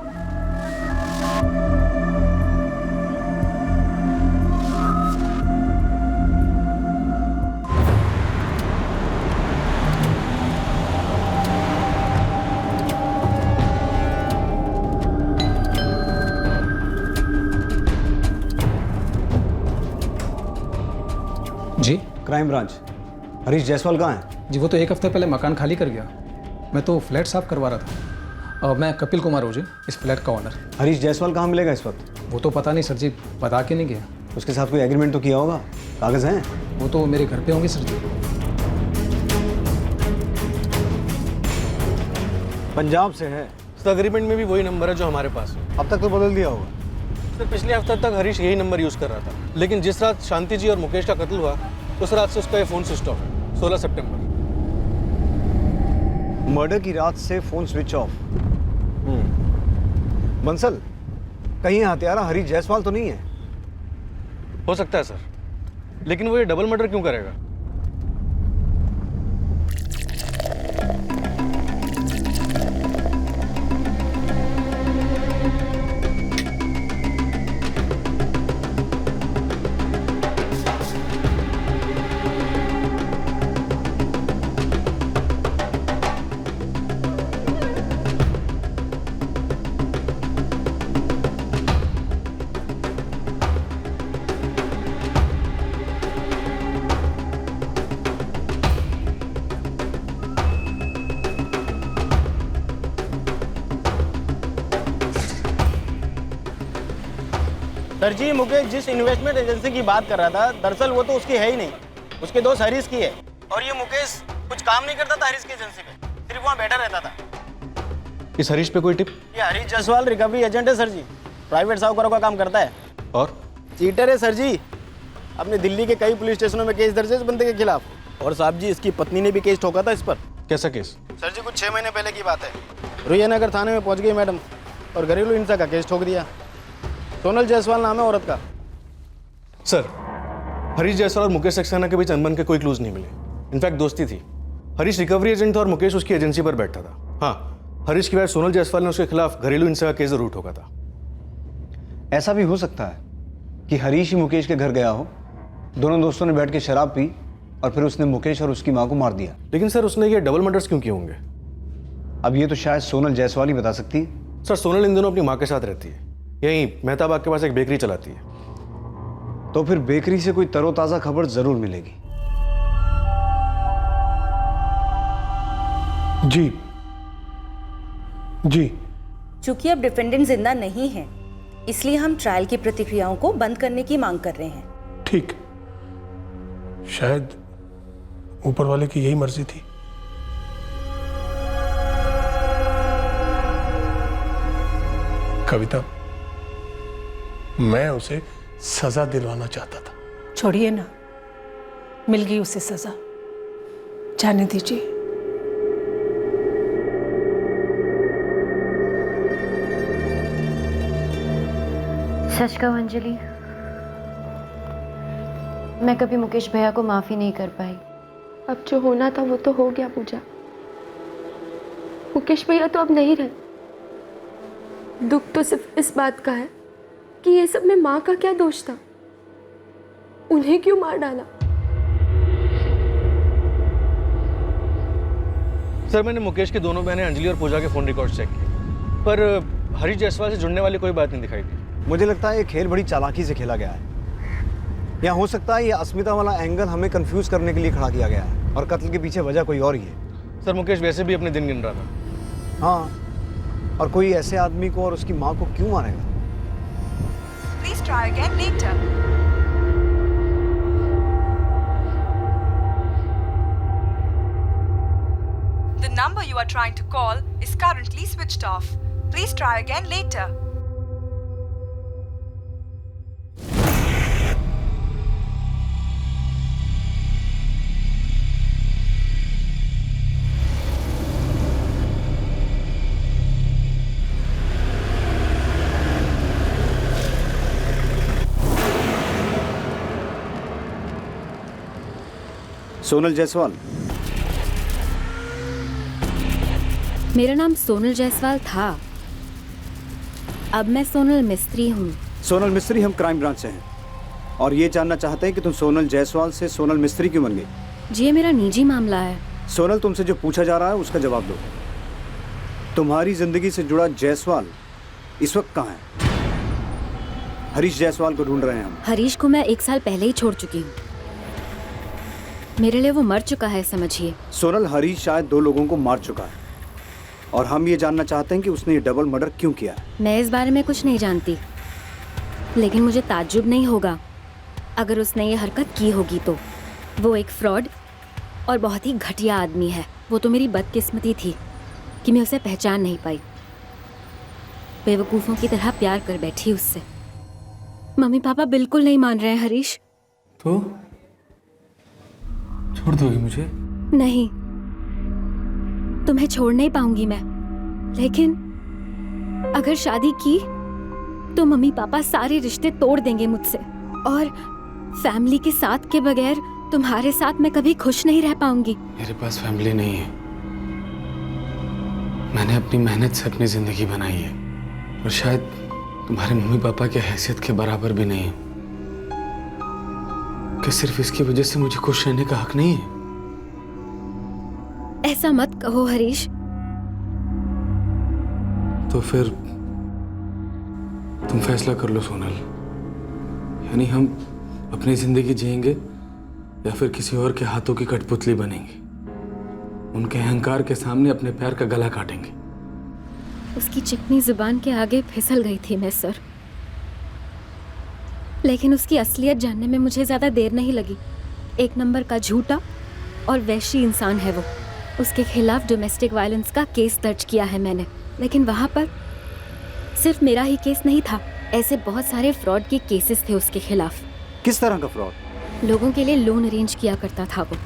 जी क्राइम ब्रांच। हरीश जायसवाल कहाँ है? जी वो तो 1 हफ्ते पहले मकान खाली कर गया। मैं तो फ्लैट साफ करवा रहा था। और मैं कपिल कुमार ओझे, इस फ्लैट का ऑनर। हरीश जायसवाल कहाँ मिलेगा इस वक्त? वो तो पता नहीं सर जी, बता के नहीं गया। उसके साथ कोई एग्रीमेंट तो किया होगा? कागज हैं? वो तो मेरे घर पे होंगे सर जी। पंजाब से है। इस एग्रीमेंट में भी वही नंबर है जो हमारे पास है। अब तक तो बदल दिया होगा। सर, पिछले हफ्ते तक हरीश यही नंबर यूज़ कर रहा था, लेकिन जिस रात शांति जी और मुकेश का कत्ल हुआ उस रात से उसका ये फ़ोन स्विच ऑफ है। 16 सितंबर। मर्डर की रात से फोन स्विच ऑफ। बंसल, कहीं ये हत्यारा हरीश जायसवाल तो नहीं है? हो सकता है सर, लेकिन वो ये डबल मर्डर क्यों करेगा? सर जी, मुकेश जिस इन्वेस्टमेंट एजेंसी की बात कर रहा था, दरअसल वो तो उसकी है ही नहीं, उसके दोस्त हरीश की है। और ये मुकेश कुछ काम नहीं करता था हरीश की एजेंसी पे, सिर्फ वहाँ बैठा रहता था। इस हरीश पे कोई टिप? ये हरीश जायसवाल रिकवरी एजेंट है सर जी, प्राइवेट साहूकारों का काम करता है। और चीटर है सर जी, अपने दिल्ली के कई पुलिस स्टेशनों में केस दर्ज है इस बंदे के खिलाफ। और साहब जी, इसकी पत्नी ने भी केस ठोका था इस पर। कैसा केस? सर जी, कुछ 6 महीने पहले की बात है। रुयनगर थाने में पहुंच गई मैडम और घरेलू हिंसा का केस ठोक दिया। सोनल जायसवाल नाम है औरत का। सर, हरीश जायसवाल और मुकेश सक्सेना के बीच अनबन के कोई क्लूज नहीं मिले। इनफैक्ट दोस्ती थी। हरीश रिकवरी एजेंट था और मुकेश उसकी एजेंसी पर बैठा था। हाँ, हरीश की वाइफ सोनल जायसवाल ने उसके खिलाफ घरेलू हिंसा का केस जरूर ठोका था। ऐसा भी हो सकता है कि हरीश ही मुकेश के घर गया हो, दोनों दोस्तों ने बैठ के शराब पी और फिर उसने मुकेश और उसकी माँ को मार दिया। लेकिन सर, उसने ये डबल मर्डर्स क्यों किए होंगे? अब ये तो शायद सोनल जायसवाल ही बता सकती है। सर, सोनल इन दोनों अपनी माँ के साथ रहती है, यहीं मेहताबाग के पास एक बेकरी चलाती है। तो फिर बेकरी से कोई तरोताज़ा खबर जरूर मिलेगी। जी जी। चूंकि अब डिफेंडेंट जिंदा नहीं है, इसलिए हम ट्रायल की प्रतिक्रियाओं को बंद करने की मांग कर रहे हैं। ठीक, शायद ऊपर वाले की यही मर्जी थी। कविता, मैं उसे सजा दिलवाना चाहता था। छोड़िए ना, मिल गई उसे सजा, जाने दीजिए। सच कहूं अंजलि, मैं कभी मुकेश भैया को माफ़ी नहीं कर पाई। अब जो होना था वो तो हो गया पूजा। मुकेश भैया तो अब नहीं रहे। दुख तो सिर्फ इस बात का है कि ये सब में माँ का क्या दोष था, उन्हें क्यों मार डाला। सर, मैंने मुकेश की दोनों बहनें अंजलि और पूजा के फ़ोन रिकॉर्ड चेक किए, पर हरीश जायसवाल से जुड़ने वाली कोई बात नहीं दिखाई दी। मुझे लगता है ये खेल बड़ी चालाकी से खेला गया है, या हो सकता है ये अस्मिता वाला एंगल हमें कंफ्यूज करने के लिए खड़ा किया गया है और कत्ल के पीछे वजह कोई और ही है। सर, मुकेश वैसे भी अपने दिन गिन रहा था। हाँ, और कोई ऐसे आदमी को और उसकी माँ को क्यों मारेगा? Please try again later. The number you are trying to call is currently switched off. Please try again later. Sonal Jaiswal. मेरा नाम सोनल जायसवाल था, अब मैं सोनल मिस्त्री हूँ। सोनल मिस्त्री, हम क्राइम ब्रांच से हैं और ये जानना चाहते हैं कि तुम सोनल जायसवाल से सोनल मिस्त्री क्यों बन गई? जी, ये मेरा निजी मामला है। सोनल, तुमसे जो पूछा जा रहा है उसका जवाब दो। तुम्हारी जिंदगी से जुड़ा जायसवाल इस वक्त कहाँ है? हरीश जायसवाल को ढूंढ रहे हैं हम। हरीश को मैं 1 साल पहले ही छोड़ चुकी हूँ। मेरे लिए वो मर चुका है, समझिए। सोनल, हरीश शायद 2 लोगों को मार चुका है और हम ये जानना चाहते हैं कि उसने ये डबल मर्डर क्यों किया है। मैं इस बारे में कुछ नहीं जानती, लेकिन मुझे ताज्जुब नहीं होगा अगर उसने ये हरकत की होगी तो। वो एक फ्रॉड और बहुत ही घटिया आदमी है। वो तो मेरी बदकिस्मती थी कि मैं उसे पहचान नहीं पाई। बेवकूफ़ों की तरह प्यार कर बैठी उससे। मम्मी पापा बिल्कुल नहीं मान रहे हैं हरीश। तो छोड़ दोगी मुझे? नहीं, तुम्हें छोड़ नहीं पाऊंगी मैं, लेकिन अगर शादी की तो मम्मी पापा सारे रिश्ते तोड़ देंगे मुझसे, और फैमिली के साथ के बगैर तुम्हारे साथ मैं कभी खुश नहीं रह पाऊंगी। मेरे पास फैमिली नहीं है। मैंने अपनी मेहनत से अपनी जिंदगी बनाई है और शायद तुम्हारे मम्मी पापा की हैसियत के बराबर भी नहीं है कि सिर्फ इसकी वजह से मुझे खुश रहने का हक नहीं है। ऐसा मत कहो हरीश। तो फिर तुम फैसला कर लो सोनल, यानी हम अपनी जिंदगी जिएंगे या फिर किसी और के हाथों की कठपुतली बनेंगे, उनके अहंकार के सामने अपने प्यार का गला काटेंगे। उसकी चिकनी जुबान के आगे फिसल गई थी मैं सर, लेकिन उसकी असलियत जानने में मुझे ज़्यादा देर नहीं लगी। 1 नंबर का झूठा और वैशी इंसान है वो। उसके खिलाफ डोमेस्टिक वायलेंस का केस दर्ज किया है मैंने, लेकिन वहाँ पर सिर्फ मेरा ही केस नहीं था, ऐसे बहुत सारे फ्रॉड के केसेस थे उसके खिलाफ। किस तरह का फ्रॉड? लोगों के लिए लोन अरेंज किया करता था वो,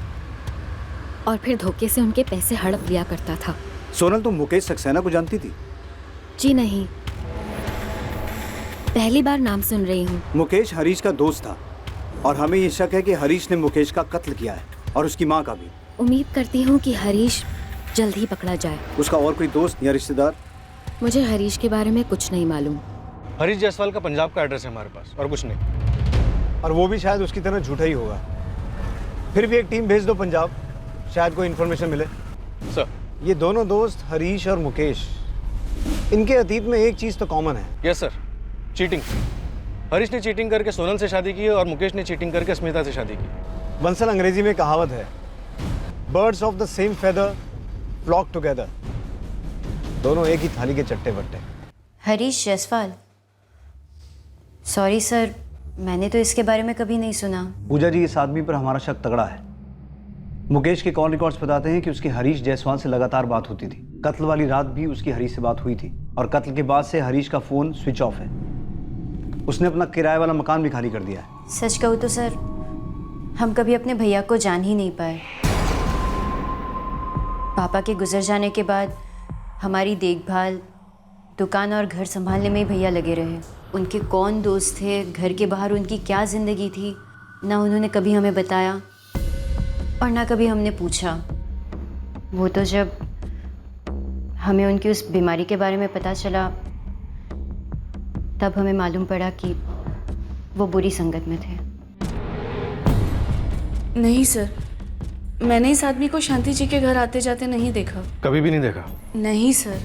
और फिर धोखे से उनके पैसे हड़प लिया करता था। सोनल, तुम मुकेश सक्सेना को जानती थी? जी नहीं, पहली बार नाम सुन रही हूँ। मुकेश हरीश का दोस्त था और हमें ये शक है कि हरीश ने मुकेश का कत्ल किया है और उसकी माँ का भी। उम्मीद करती हूँ कि हरीश जल्द ही पकड़ा जाए। उसका और कोई दोस्त या रिश्तेदार? मुझे हरीश के बारे में कुछ नहीं मालूम। हरीश जायसवाल का पंजाब का एड्रेस है हमारे पास, और कुछ नहीं। और वो भी शायद उसकी तरह झूठा ही होगा। फिर भी एक टीम भेज दो पंजाब, शायद कोई इन्फॉर्मेशन मिले। सर, ये दोनों दोस्त हरीश और मुकेश, इनके अतीत में एक चीज़ तो कॉमन है। Yes sir, cheating. हरीश ने चीटिंग करके सोनल से शादी की और मुकेश ने चीटिंग करके अस्मिता से शादी की। बंसल, अंग्रेजी में कहावत है, birds of the same feather flock together. दोनों एक ही थाली के चट्टे बट्टे। हरीश जायसवाल, सॉरी सर, मैंने तो इसके बारे में कभी नहीं सुना। पूजा जी, इस आदमी पर हमारा शक तगड़ा है। मुकेश के कॉल रिकॉर्ड्स बताते हैं कि उसकी हरीश जायसवाल से लगातार बात होती थी। कत्ल वाली रात भी उसकी हरीश से बात हुई थी और कत्ल के बाद से हरीश का फ़ोन स्विच ऑफ है। उसने अपना किराए वाला मकान भी खाली कर दिया है। सच कहूँ तो सर, हम कभी अपने भैया को जान ही नहीं पाए। पापा के गुजर जाने के बाद हमारी देखभाल, दुकान और घर संभालने में ही भैया लगे रहे। उनके कौन दोस्त थे, घर के बाहर उनकी क्या ज़िंदगी थी, ना उन्होंने कभी हमें बताया और ना कभी हमने पूछा। वो तो जब हमें उनकी उस बीमारी के बारे में पता चला तब हमें मालूम पड़ा कि वो बुरी संगत में थे। नहीं सर, मैंने इस आदमी को शांति जी के घर आते जाते नहीं देखा। कभी भी नहीं देखा? नहीं सर,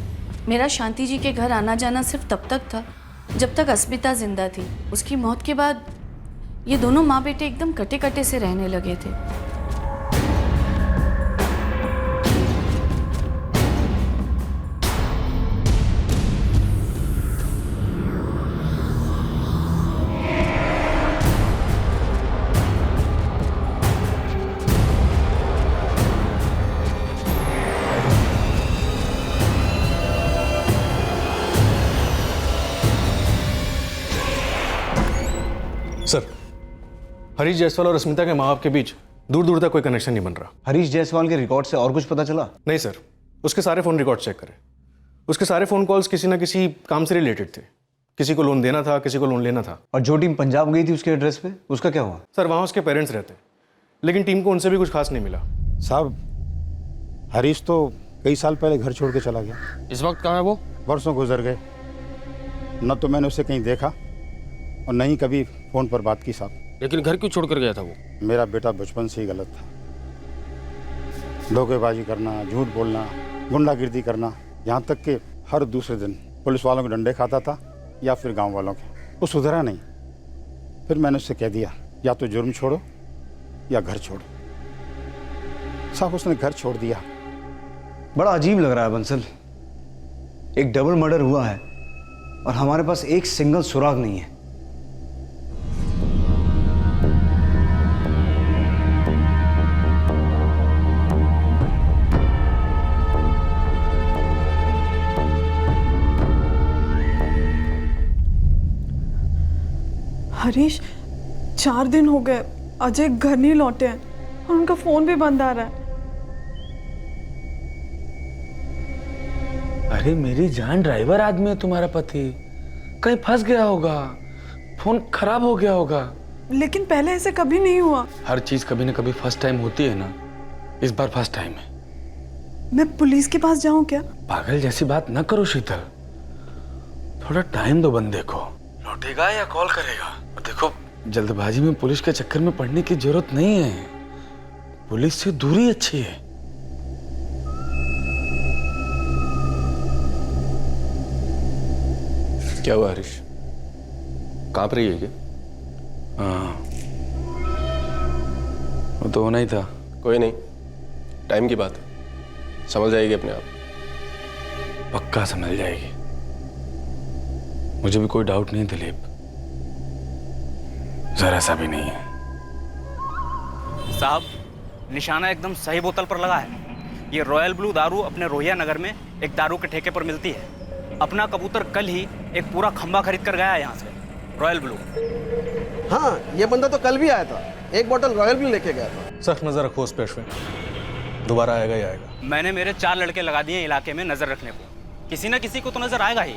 मेरा शांति जी के घर आना जाना सिर्फ तब तक था जब तक अस्मिता जिंदा थी। उसकी मौत के बाद ये दोनों माँ बेटे एकदम कटे कटे से रहने लगे थे। सर, हरीश जायसवाल और अस्मिता के माँ बाप के बीच दूर दूर तक कोई कनेक्शन नहीं बन रहा। हरीश जायसवाल के रिकॉर्ड से और कुछ पता चला? नहीं सर, उसके सारे फ़ोन रिकॉर्ड चेक करें। उसके सारे फ़ोन कॉल्स किसी ना किसी काम से रिलेटेड थे। किसी को लोन देना था, किसी को लोन लेना था। और जो टीम पंजाब गई थी उसके एड्रेस पे, उसका क्या हुआ? सर, वहाँ उसके पेरेंट्स रहते, लेकिन टीम को उनसे भी कुछ खास नहीं मिला। साहब, हरीश तो कई साल पहले घर छोड़ के चला गया। इस वक्त कहाँ है वो? वर्षों गुजर गए, न तो मैंने उसे कहीं देखा और न ही कभी फ़ोन पर बात की साहब। लेकिन घर क्यों छोड़ कर गया था वो? मेरा बेटा बचपन से ही गलत था। धोखेबाजी करना, झूठ बोलना, गुंडागिर्दी करना, यहाँ तक कि हर दूसरे दिन पुलिस वालों के डंडे खाता था या फिर गांव वालों के। वो सुधरा नहीं। फिर मैंने उससे कह दिया, या तो जुर्म छोड़ो या घर छोड़ो। साहब, उसने घर छोड़ दिया। बड़ा अजीब लग रहा है बंसल। एक डबल मर्डर हुआ है और हमारे पास एक सिंगल सुराग नहीं है। हरीश, 4 दिन हो गए अजय घर नहीं लौटे हैं और उनका फोन भी बंद आ रहा है। अरे मेरी जान, ड्राइवर आदमी है तुम्हारा पति, कहीं फंस गया होगा, फोन खराब हो गया होगा। लेकिन पहले ऐसे कभी नहीं हुआ। हर चीज कभी ना कभी फर्स्ट टाइम होती है ना, इस बार फर्स्ट टाइम है। मैं पुलिस के पास जाऊं क्या? पागल जैसी बात न करो शीतल, थोड़ा टाइम दो बंदे को, लौटेगा या कॉल करेगा। और देखो, जल्दबाजी में पुलिस के चक्कर में पड़ने की जरूरत नहीं है, पुलिस से दूरी अच्छी है। क्या हुआ हरीश, कांप रही है क्या? हाँ, वो तो होना ही था। कोई नहीं, टाइम की बात है, समझ जाएगी अपने आप। पक्का समझ जाएगी, मुझे भी कोई डाउट नहीं दिलीप, जरा सा भी नहीं है। साहब, निशाना एकदम सही बोतल पर लगा है। ये रॉयल ब्लू दारू अपने रोहिया नगर में एक दारू के ठेके पर मिलती है। अपना कबूतर कल ही एक पूरा खंबा खरीद कर गया है यहाँ से, रॉयल ब्लू। हाँ, ये बंदा तो कल भी आया था, एक बोतल रॉयल ब्लू लेके गया था। सर, नजर रखो उस पे, दोबारा आएगा ही आएगा। मैंने मेरे 4 लड़के लगा दिए इलाके में नजर रखने को, किसी न किसी को तो नजर आएगा ही।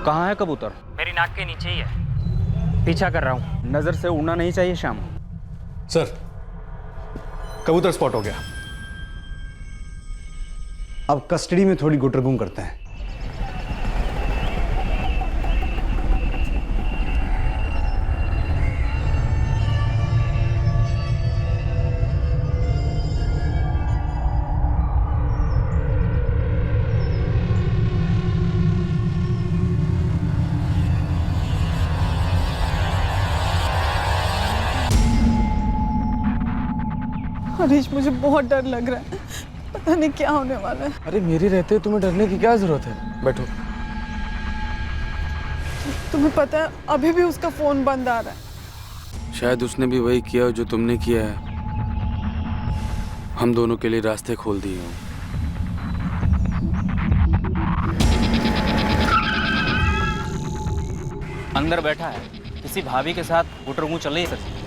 कहाँ है कबूतर? मेरी नाक के नीचे ही है। पीछा कर रहा हूँ, नजर से उड़ना नहीं चाहिए श्याम। सर, कबूतर स्पॉट हो गया। अब कस्टडी में थोड़ी गुटरगुम करते हैं। हरीश, मुझे बहुत डर लग रहा है, पता नहीं क्या होने वाला है। अरे मेरे रहते तुम्हें डरने की क्या जरूरत है, बैठो। तुम्हें पता है अभी भी उसका फोन बंद आ रहा है। शायद उसने भी वही किया जो तुमने किया है। हम दोनों के लिए रास्ते खोल दिए हो। अंदर बैठा है, किसी भाभी के साथ गुटरगू चल रही है सर।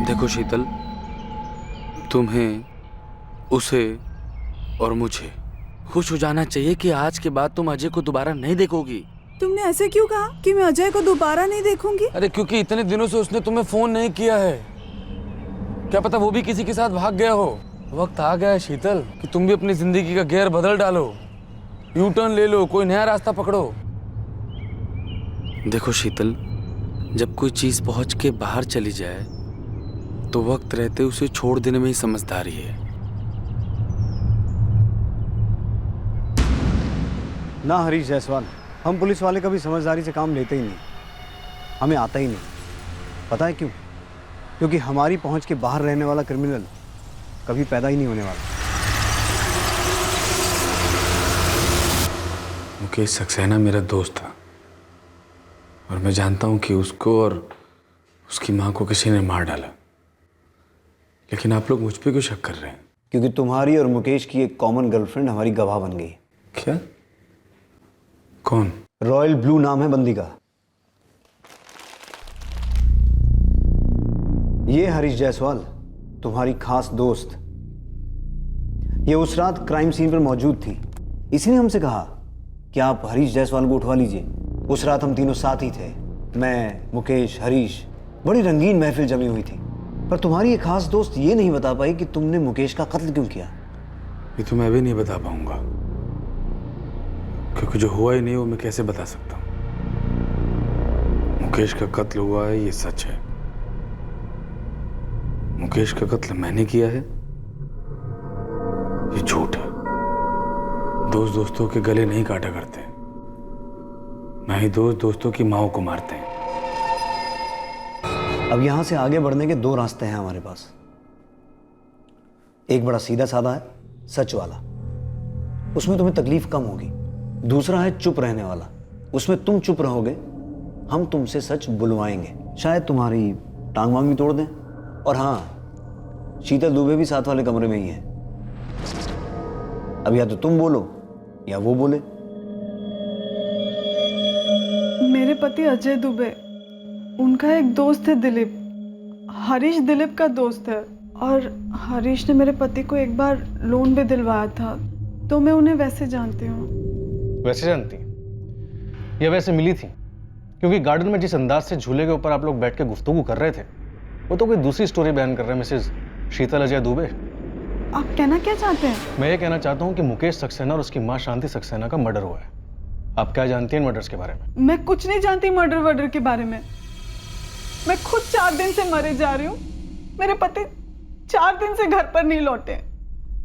देखो शीतल, तुम्हें, उसे और मुझे खुश हो जाना चाहिए कि आज के बाद तुम अजय को दोबारा नहीं देखोगी। तुमने ऐसे क्यों कहा कि मैं अजय को दोबारा नहीं देखूंगी? अरे क्योंकि इतने दिनों से उसने तुम्हें फोन नहीं किया है। क्या पता वो भी किसी के साथ भाग गया हो। वक्त आ गया है शीतल कि तुम भी अपनी जिंदगी का गियर बदल डालो, यू टर्न ले लो, कोई नया रास्ता पकड़ो। देखो शीतल, जब कोई चीज पहुंच के बाहर चली जाए तो वक्त रहते उसे छोड़ देने में ही समझदारी है। ना हरीश जायसवाल, हम पुलिस वाले कभी समझदारी से काम लेते ही नहीं, हमें आता ही नहीं। पता है क्यों? क्योंकि हमारी पहुंच के बाहर रहने वाला क्रिमिनल कभी पैदा ही नहीं होने वाला। मुकेश सक्सेना मेरा दोस्त था और मैं जानता हूं कि उसको और उसकी मां को किसी ने मार डाला, लेकिन आप लोग मुझ पे क्यों शक कर रहे हैं? क्योंकि तुम्हारी और मुकेश की एक कॉमन गर्लफ्रेंड हमारी गवाह बन गई। क्या? कौन? रॉयल ब्लू नाम है बंदी का। ये हरीश जायसवाल, तुम्हारी खास दोस्त। ये उस रात क्राइम सीन पर मौजूद थी, इसने हमसे कहा कि आप हरीश जायसवाल को उठवा लीजिए। उस रात हम तीनों साथ ही थे, मैं, मुकेश, हरीश। बड़ी रंगीन महफिल जमी हुई थी, पर तुम्हारी एक खास दोस्त ये नहीं बता पाई कि तुमने मुकेश का कत्ल क्यों किया। ये तो मैं भी नहीं बता पाऊंगा, क्योंकि जो हुआ ही नहीं वो मैं कैसे बता सकता हूं। मुकेश का कत्ल हुआ है, ये सच है। मुकेश का कत्ल मैंने किया है, ये झूठ है। दोस्त दोस्तों के गले नहीं काटा करते, ना ही दोस्त दोस्तों की माओ को मारते हैं। अब यहां से आगे बढ़ने के दो रास्ते हैं हमारे पास। एक बड़ा सीधा साधा है, सच वाला, उसमें तुम्हें तकलीफ कम होगी। दूसरा है चुप रहने वाला, उसमें तुम चुप रहोगे, हम तुमसे सच बुलवाएंगे। शायद तुम्हारी टांग वांग भी तोड़ दें। और हाँ, शीतल दुबे भी साथ वाले कमरे में ही है। अब या तो तुम बोलो या वो बोले। मेरे पति अजय दुबे, उनका एक दोस्त है दिलीप, हरीश दिलीप का दोस्त है। और हरीश ने मेरे पति को एक बार लोन भी दिलवाया था, तो मैं उन्हें वैसे जानती हूँ। वैसे जानती या वैसे मिली थी? क्योंकि गार्डन में जिस अंदाज से झूले के ऊपर आप लोग बैठ के गुफ्तगू कर रहे थे, वो तो कोई दूसरी स्टोरी बयान कर रहे हैं मिसेज शीतल अजय दुबे। आप कहना क्या चाहते हैं? मैं ये कहना चाहता हूँ कि मुकेश सक्सेना और उसकी माँ शांति सक्सेना का मर्डर हुआ है। आप क्या जानती हैं मर्डर्स के बारे में? मैं कुछ नहीं जानती मर्डर के बारे में। मैं खुद 4 दिन से मरे जा रही हूँ। मेरे पति 4 दिन से घर पर नहीं लौटे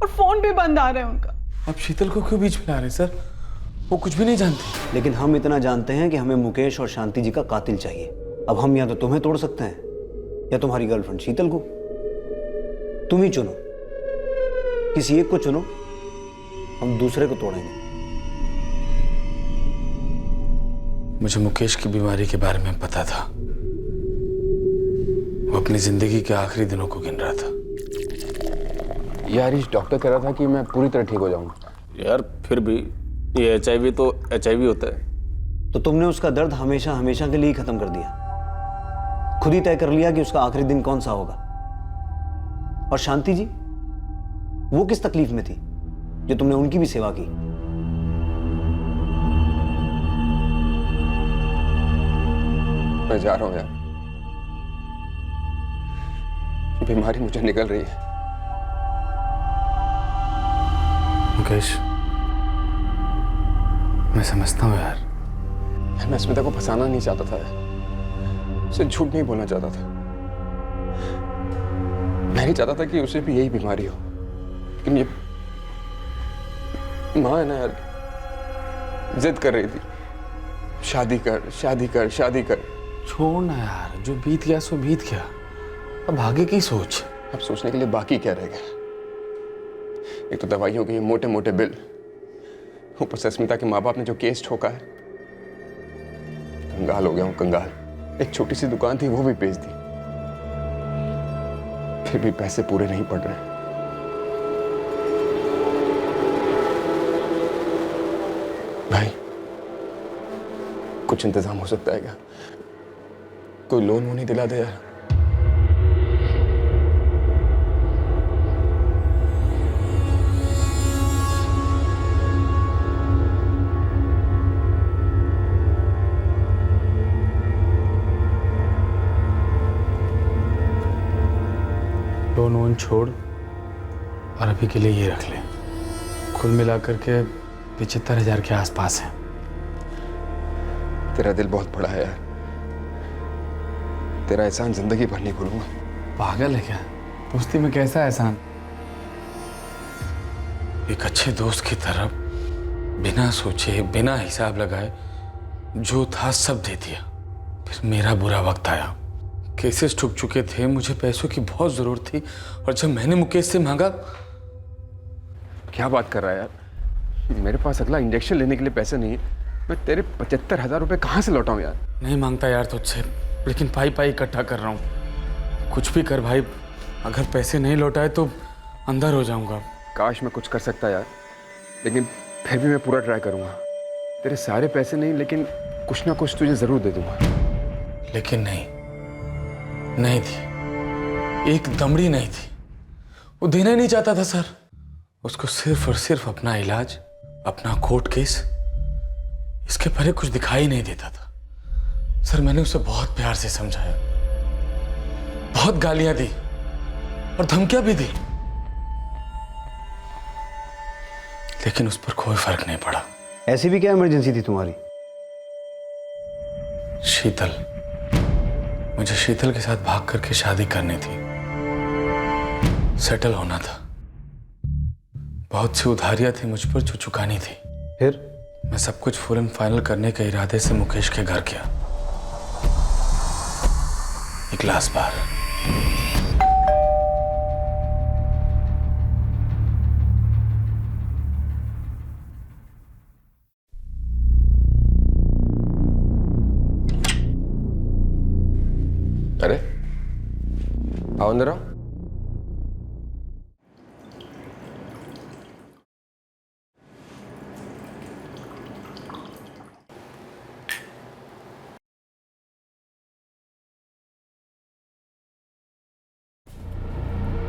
और फोन भी बंद आ रहा है उनका। आप शीतल को क्यों बीच में ला रहे हैं सर? वो कुछ भी नहीं जानती। लेकिन हम इतना जानते हैं कि हमें मुकेश और शांति जी का कातिल चाहिए। अब हम या तो तुम्हें तोड़ सकते हैं या तुम्हारी गर्लफ्रेंड शीतल को। तुम ही चुनो, किसी एक को चुनो, हम दूसरे को तोड़ेंगे। मुझे मुकेश की बीमारी के बारे में पता था। वो अपनी जिंदगी के आखिरी दिनों को गिन रहा था। यार इस डॉक्टर कह रहा था कि मैं पूरी तरह ठीक हो जाऊंगा। यार फिर भी ये HIV तो HIV होता है। तो तुमने उसका दर्द हमेशा हमेशा के लिए खत्म कर दिया, खुद ही तय कर लिया कि उसका आखिरी दिन कौन सा होगा। और शांति जी, वो किस तकलीफ में थी जो तुमने उनकी भी सेवा की? मैं जा रहा हूं यार। बीमारी मुझे निकल रही है। मुकेश, मैं समझता हूँ यार। मैं स्मिता को फंसाना नहीं चाहता था यार, उसे झूठ नहीं बोलना चाहता था। मैं नहीं चाहता था कि उसे भी यही बीमारी हो, लेकिन ये माँ है ना यार, जिद कर रही थी, शादी कर शादी कर शादी कर। छोड़ ना यार, जो बीत गया सो बीत गया, अब आगे की सोच। अब सोचने के लिए बाकी क्या रह गया? एक तो दवाइयों के मोटे मोटे बिल, ऊपर से स्मिता के माँ बाप ने जो केस ठोका है, कंगाल हो गया हूं, कंगाल। एक छोटी सी दुकान थी वो भी बेच दी, फिर भी पैसे पूरे नहीं पड़ रहे। भाई कुछ इंतजाम हो सकता है क्या? कोई लोन वोन नहीं दिला दे यार। लोन वोन छोड़ और अभी के लिए ये रख ले। कुल मिलाकर के 75,000 के आसपास है। तेरा दिल बहुत बड़ा है यार, तेरा एहसान जिंदगी भर नहीं भूलूंगा। पागल है क्या? दोस्ती में कैसा एहसान? एक अच्छे दोस्त की तरह बिना सोचे बिना हिसाब लगाए जो था सब दे दिया। फिर मेरा बुरा वक्त आया, केसेस ठुक चुके थे, मुझे पैसों की बहुत जरूरत थी, और जब मैंने मुकेश से मांगा। क्या बात कर रहा है यार? मेरे पास अगला इंजेक्शन लेने के लिए पैसे नहीं है, मैं तेरे 75,000 रुपए कहाँ से लौटाऊं यार? नहीं मांगता यार तुझसे, लेकिन पाई पाई इकट्ठा कर रहा हूँ। कुछ भी कर भाई, अगर पैसे नहीं लौटाए तो अंदर हो जाऊंगा। काश मैं कुछ कर सकता यार, लेकिन फिर भी मैं पूरा ट्राई करूंगा। तेरे सारे पैसे नहीं, लेकिन कुछ ना कुछ तुझे जरूर दे दूंगा। लेकिन नहीं थी, एक दमड़ी नहीं थी। वो देना ही नहीं चाहता था सर। उसको सिर्फ और सिर्फ अपना इलाज, अपना कोर्ट केस, इसके परे कुछ दिखाई नहीं देता था। सर मैंने उसे बहुत प्यार से समझाया, बहुत गालियां दी और धमकियां भी दी, लेकिन उस पर कोई फर्क नहीं पड़ा। ऐसी भी क्या इमरजेंसी थी तुम्हारी? शीतल, मुझे शीतल के साथ भाग करके शादी करनी थी, सेटल होना था। बहुत सी उधारियां थी मुझ पर जो चुकानी थी। फिर मैं सब कुछ फुल एंड फाइनल करने के इरादे से मुकेश के घर गया। एक गिलास बार अरे आओ अंदर आओ।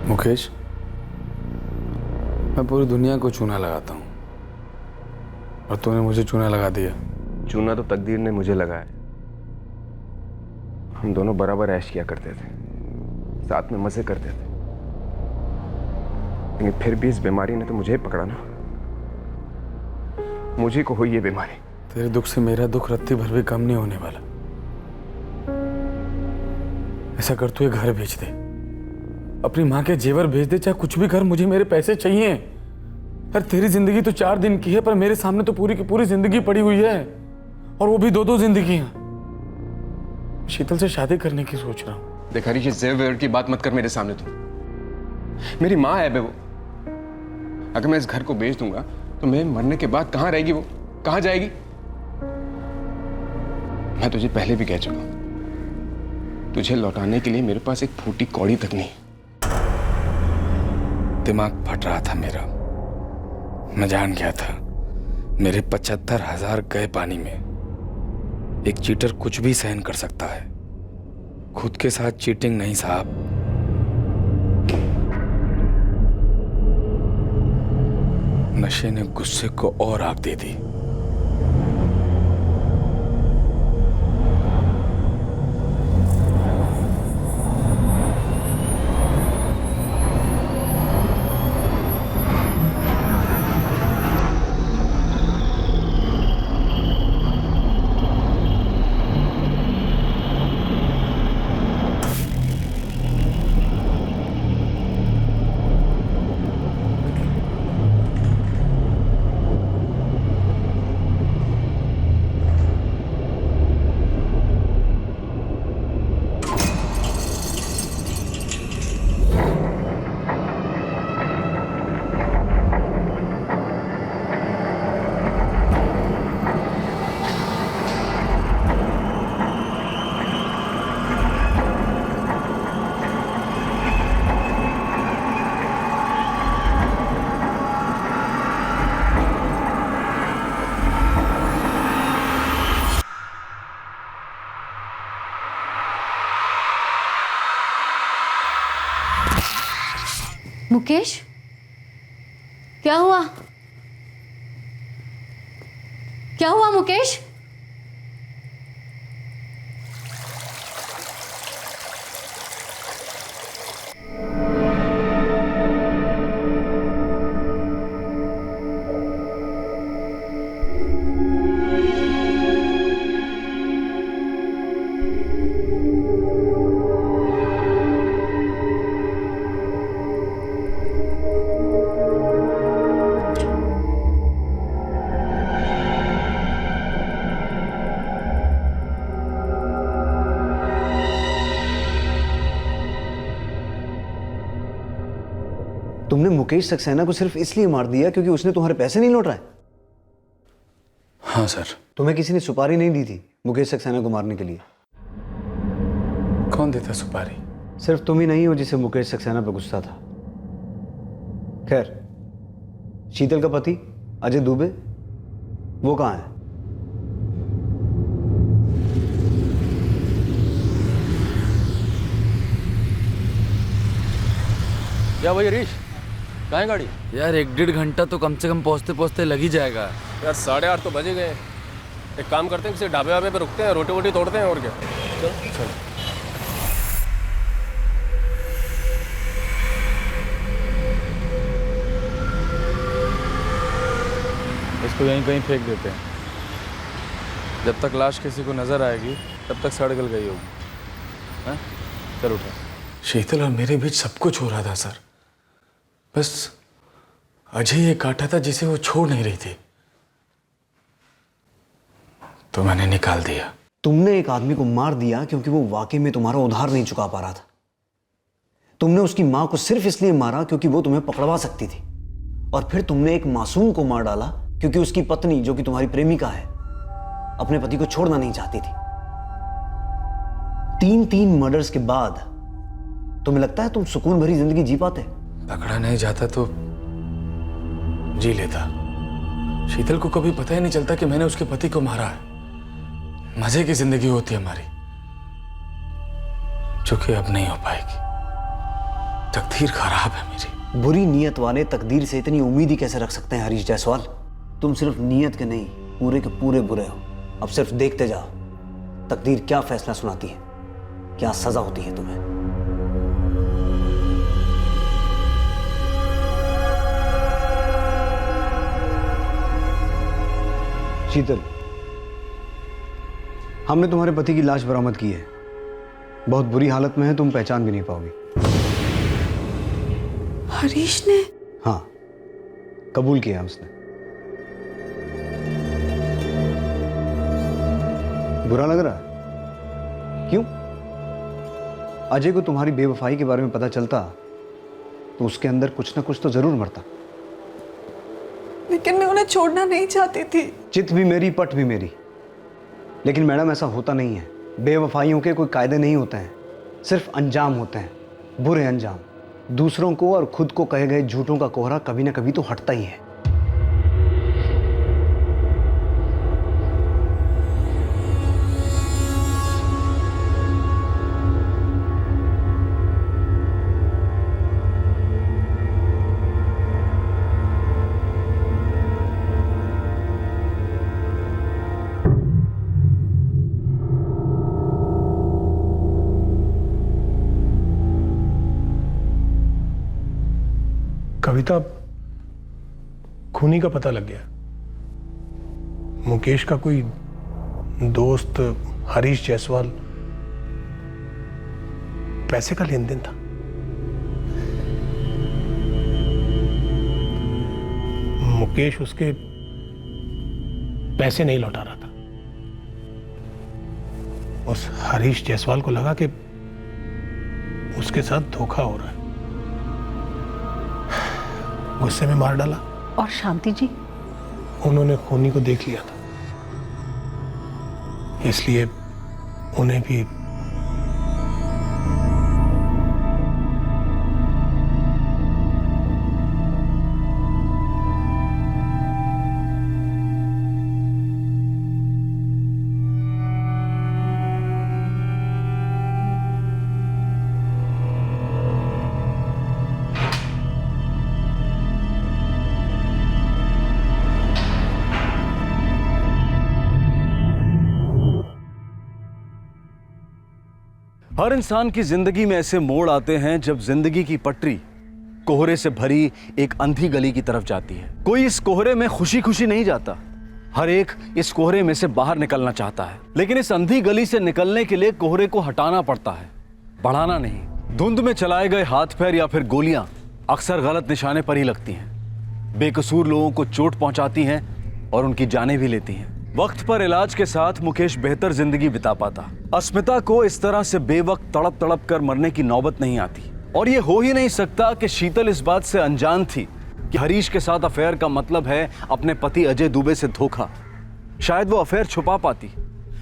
मुकेश, मैं पूरी दुनिया को चूना लगाता हूँ और तूने मुझे चूना लगा दिया। चूना तो तकदीर ने मुझे लगाया। हम दोनों बराबर ऐश किया करते थे, साथ में मजे करते थे, लेकिन फिर भी इस बीमारी ने तो मुझे ही पकड़ा ना। मुझे को हुई ये बीमारी। तेरे दुख से मेरा दुख रत्ती भर भी कम नहीं होने वाला। ऐसा कर, तू ये घर भेज दे, अपनी माँ के जेवर भेज दे, चाहे कुछ भी कर, मुझे मेरे पैसे चाहिए। यार तेरी जिंदगी तो 4 दिन की है, पर मेरे सामने तो पूरी की पूरी जिंदगी पड़ी हुई है, और वो भी 2-2 जिंदगियां। शीतल से शादी करने की सोच रहा हूं। देख हरीश, जेवर की बात मत कर मेरे सामने। तू मेरी माँ है बे, वो अगर मैं इस घर को बेच दूंगा तो मैं मरने के बाद कहां रहेगी? वो कहां जाएगी? मैं तुझे पहले भी कह चुका हूं, तुझे लौटाने के लिए मेरे पास एक फूटी कौड़ी तक नहीं। दिमाग फट रहा था मेरा, मैं जान गया था मेरे 75,000 गए पानी में। एक चीटर कुछ भी सहन कर सकता है, खुद के साथ चीटिंग नहीं साहब। नशे ने गुस्से को और आग दे दी। मुकेश, क्या हुआ? क्या हुआ मुकेश? तुमने मुकेश सक्सेना को सिर्फ इसलिए मार दिया क्योंकि उसने तुम्हारे पैसे नहीं लौटाए? हाँ सर। तुम्हें किसी ने सुपारी नहीं दी थी मुकेश सक्सेना को मारने के लिए? कौन देता सुपारी? सिर्फ तुम ही नहीं हो जिसे मुकेश सक्सेना पर गुस्सा था। खैर, शीतल का पति अजय दुबे, वो कहाँ है? क्या भाई हरीश, कहाँ है गाड़ी? यार 1-1.5 घंटा तो कम से कम पहुंचते पहुंचते लग ही जाएगा। यार 8:30 तो बजे गए। एक काम करते हैं, किसी ढाबे वाबे पे रुकते हैं, रोटी वोटी तोड़ते हैं, और क्या। चल। इसको यहीं कहीं फेंक देते हैं। जब तक लाश किसी को नजर आएगी तब तक सड़ गल गई होगी। हाँ? चल उठो। शीतल और मेरे बीच सब कुछ हो रहा था सर, बस अजय एक कांटा था जिसे वो छोड़ नहीं रही थी, तो मैंने निकाल दिया। तुमने एक आदमी को मार दिया क्योंकि वो वाकई में तुम्हारा उधार नहीं चुका पा रहा था। तुमने उसकी मां को सिर्फ इसलिए मारा क्योंकि वो तुम्हें पकड़वा सकती थी, और फिर तुमने एक मासूम को मार डाला क्योंकि उसकी पत्नी, जो कि तुम्हारी प्रेमिका है, अपने पति को छोड़ना नहीं चाहती थी। 3 मर्डर्स के बाद तुम्हें लगता है तुम सुकून भरी जिंदगी जी पाते? पकड़ा नहीं जाता तो जी लेता। शीतल को कभी पता ही नहीं चलता कि मैंने उसके पति को मारा है। मजे की जिंदगी होती है हमारी, जो कि अब नहीं हो पाएगी। तकदीर खराब है मेरी। बुरी नीयत वाले तकदीर से इतनी उम्मीद ही कैसे रख सकते हैं हरीश जायसवाल? तुम सिर्फ नीयत के नहीं, पूरे के पूरे बुरे हो। अब सिर्फ देखते जाओ तकदीर क्या फैसला सुनाती है, क्या सजा होती है तुम्हें। शीतल, हमने तुम्हारे पति की लाश बरामद की है। बहुत बुरी हालत में है, तुम पहचान भी नहीं पाओगी। हरीश ने? हाँ, कबूल किया उसने। बुरा लग रहा है? क्यों? अजय को तुम्हारी बेवफाई के बारे में पता चलता तो उसके अंदर कुछ ना कुछ तो जरूर मरता। लेकिन मैं उन्हें छोड़ना नहीं चाहती थी। चित भी मेरी, पट भी मेरी। लेकिन मैडम, ऐसा होता नहीं है। बेवफाइयों के कोई कायदे नहीं होते हैं, सिर्फ अंजाम होते हैं, बुरे अंजाम। दूसरों को और खुद को कहे गए झूठों का कोहरा कभी ना कभी तो हटता ही है। कविता, खूनी का पता लग गया। मुकेश का कोई दोस्त हरीश जायसवाल पैसे का लेन देन था। मुकेश उसके पैसे नहीं लौटा रहा था। उस हरीश जायसवाल को लगा कि उसके साथ धोखा हो रहा है, गुस्से में मार डाला। और शांति जी? उन्होंने खूनी को देख लिया था, इसलिए उन्हें भी हर इंसान की जिंदगी में ऐसे मोड़ आते हैं जब जिंदगी की पटरी कोहरे से भरी एक अंधी गली की तरफ जाती है। कोई इस कोहरे में खुशी खुशी नहीं जाता, हर एक इस कोहरे में से बाहर निकलना चाहता है, लेकिन इस अंधी गली से निकलने के लिए कोहरे को हटाना पड़ता है, बढ़ाना नहीं। धुंध में चलाए गए हाथ पैर या फिर गोलियां अक्सर गलत निशाने पर ही लगती हैं, बेकसूर लोगों को चोट पहुंचाती हैं और उनकी जानें भी लेती हैं। वक्त पर इलाज के साथ मुकेश बेहतर जिंदगी बिता पाता। अस्मिता को इस तरह से बेवक्त तड़प तड़प कर मरने की नौबत नहीं आती, और ये हो ही नहीं सकता कि शीतल इस बात से अनजान थी कि हरीश के साथ अफेयर का मतलब है अपने पति अजय दुबे से धोखा। शायद वो अफेयर छुपा पाती,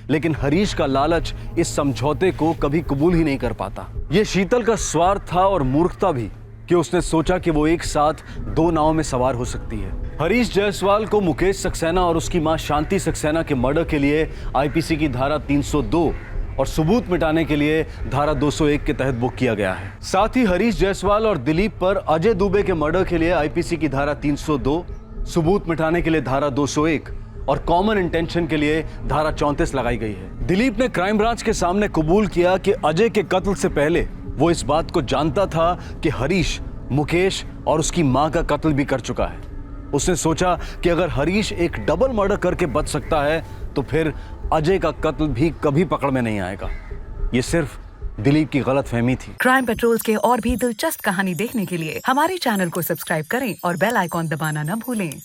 लेकिन हरीश का लालच इस समझौते को कभी कबूल ही नहीं कर पाता। ये शीतल का स्वार्थ था और मूर्खता भी कि उसने सोचा कि वो एक साथ दो नाव में सवार हो सकती है। हरीश जायसवाल को मुकेश सक्सेना और उसकी मां शांति सक्सेना के मर्डर के लिए आईपीसी की धारा 302 और सबूत मिटाने के लिए धारा 201 के तहत बुक किया गया है। साथ ही हरीश जायसवाल और दिलीप पर अजय दुबे के मर्डर के लिए आईपीसी की धारा 302, सबूत मिटाने के लिए धारा 201 और कॉमन इंटेंशन के लिए धारा 34 लगाई गई है। दिलीप ने क्राइम ब्रांच के सामने कबूल किया कि अजय के कत्ल से पहले वो इस बात को जानता था कि हरीश मुकेश और उसकी मां का कत्ल भी कर चुका है। उसने सोचा कि अगर हरीश एक डबल मर्डर करके बच सकता है तो फिर अजय का कत्ल भी कभी पकड़ में नहीं आएगा। ये सिर्फ दिलीप की गलतफहमी थी। क्राइम पेट्रोल्स के और भी दिलचस्प कहानी देखने के लिए हमारे चैनल को सब्सक्राइब करें और बेल आइकॉन दबाना न भूलें।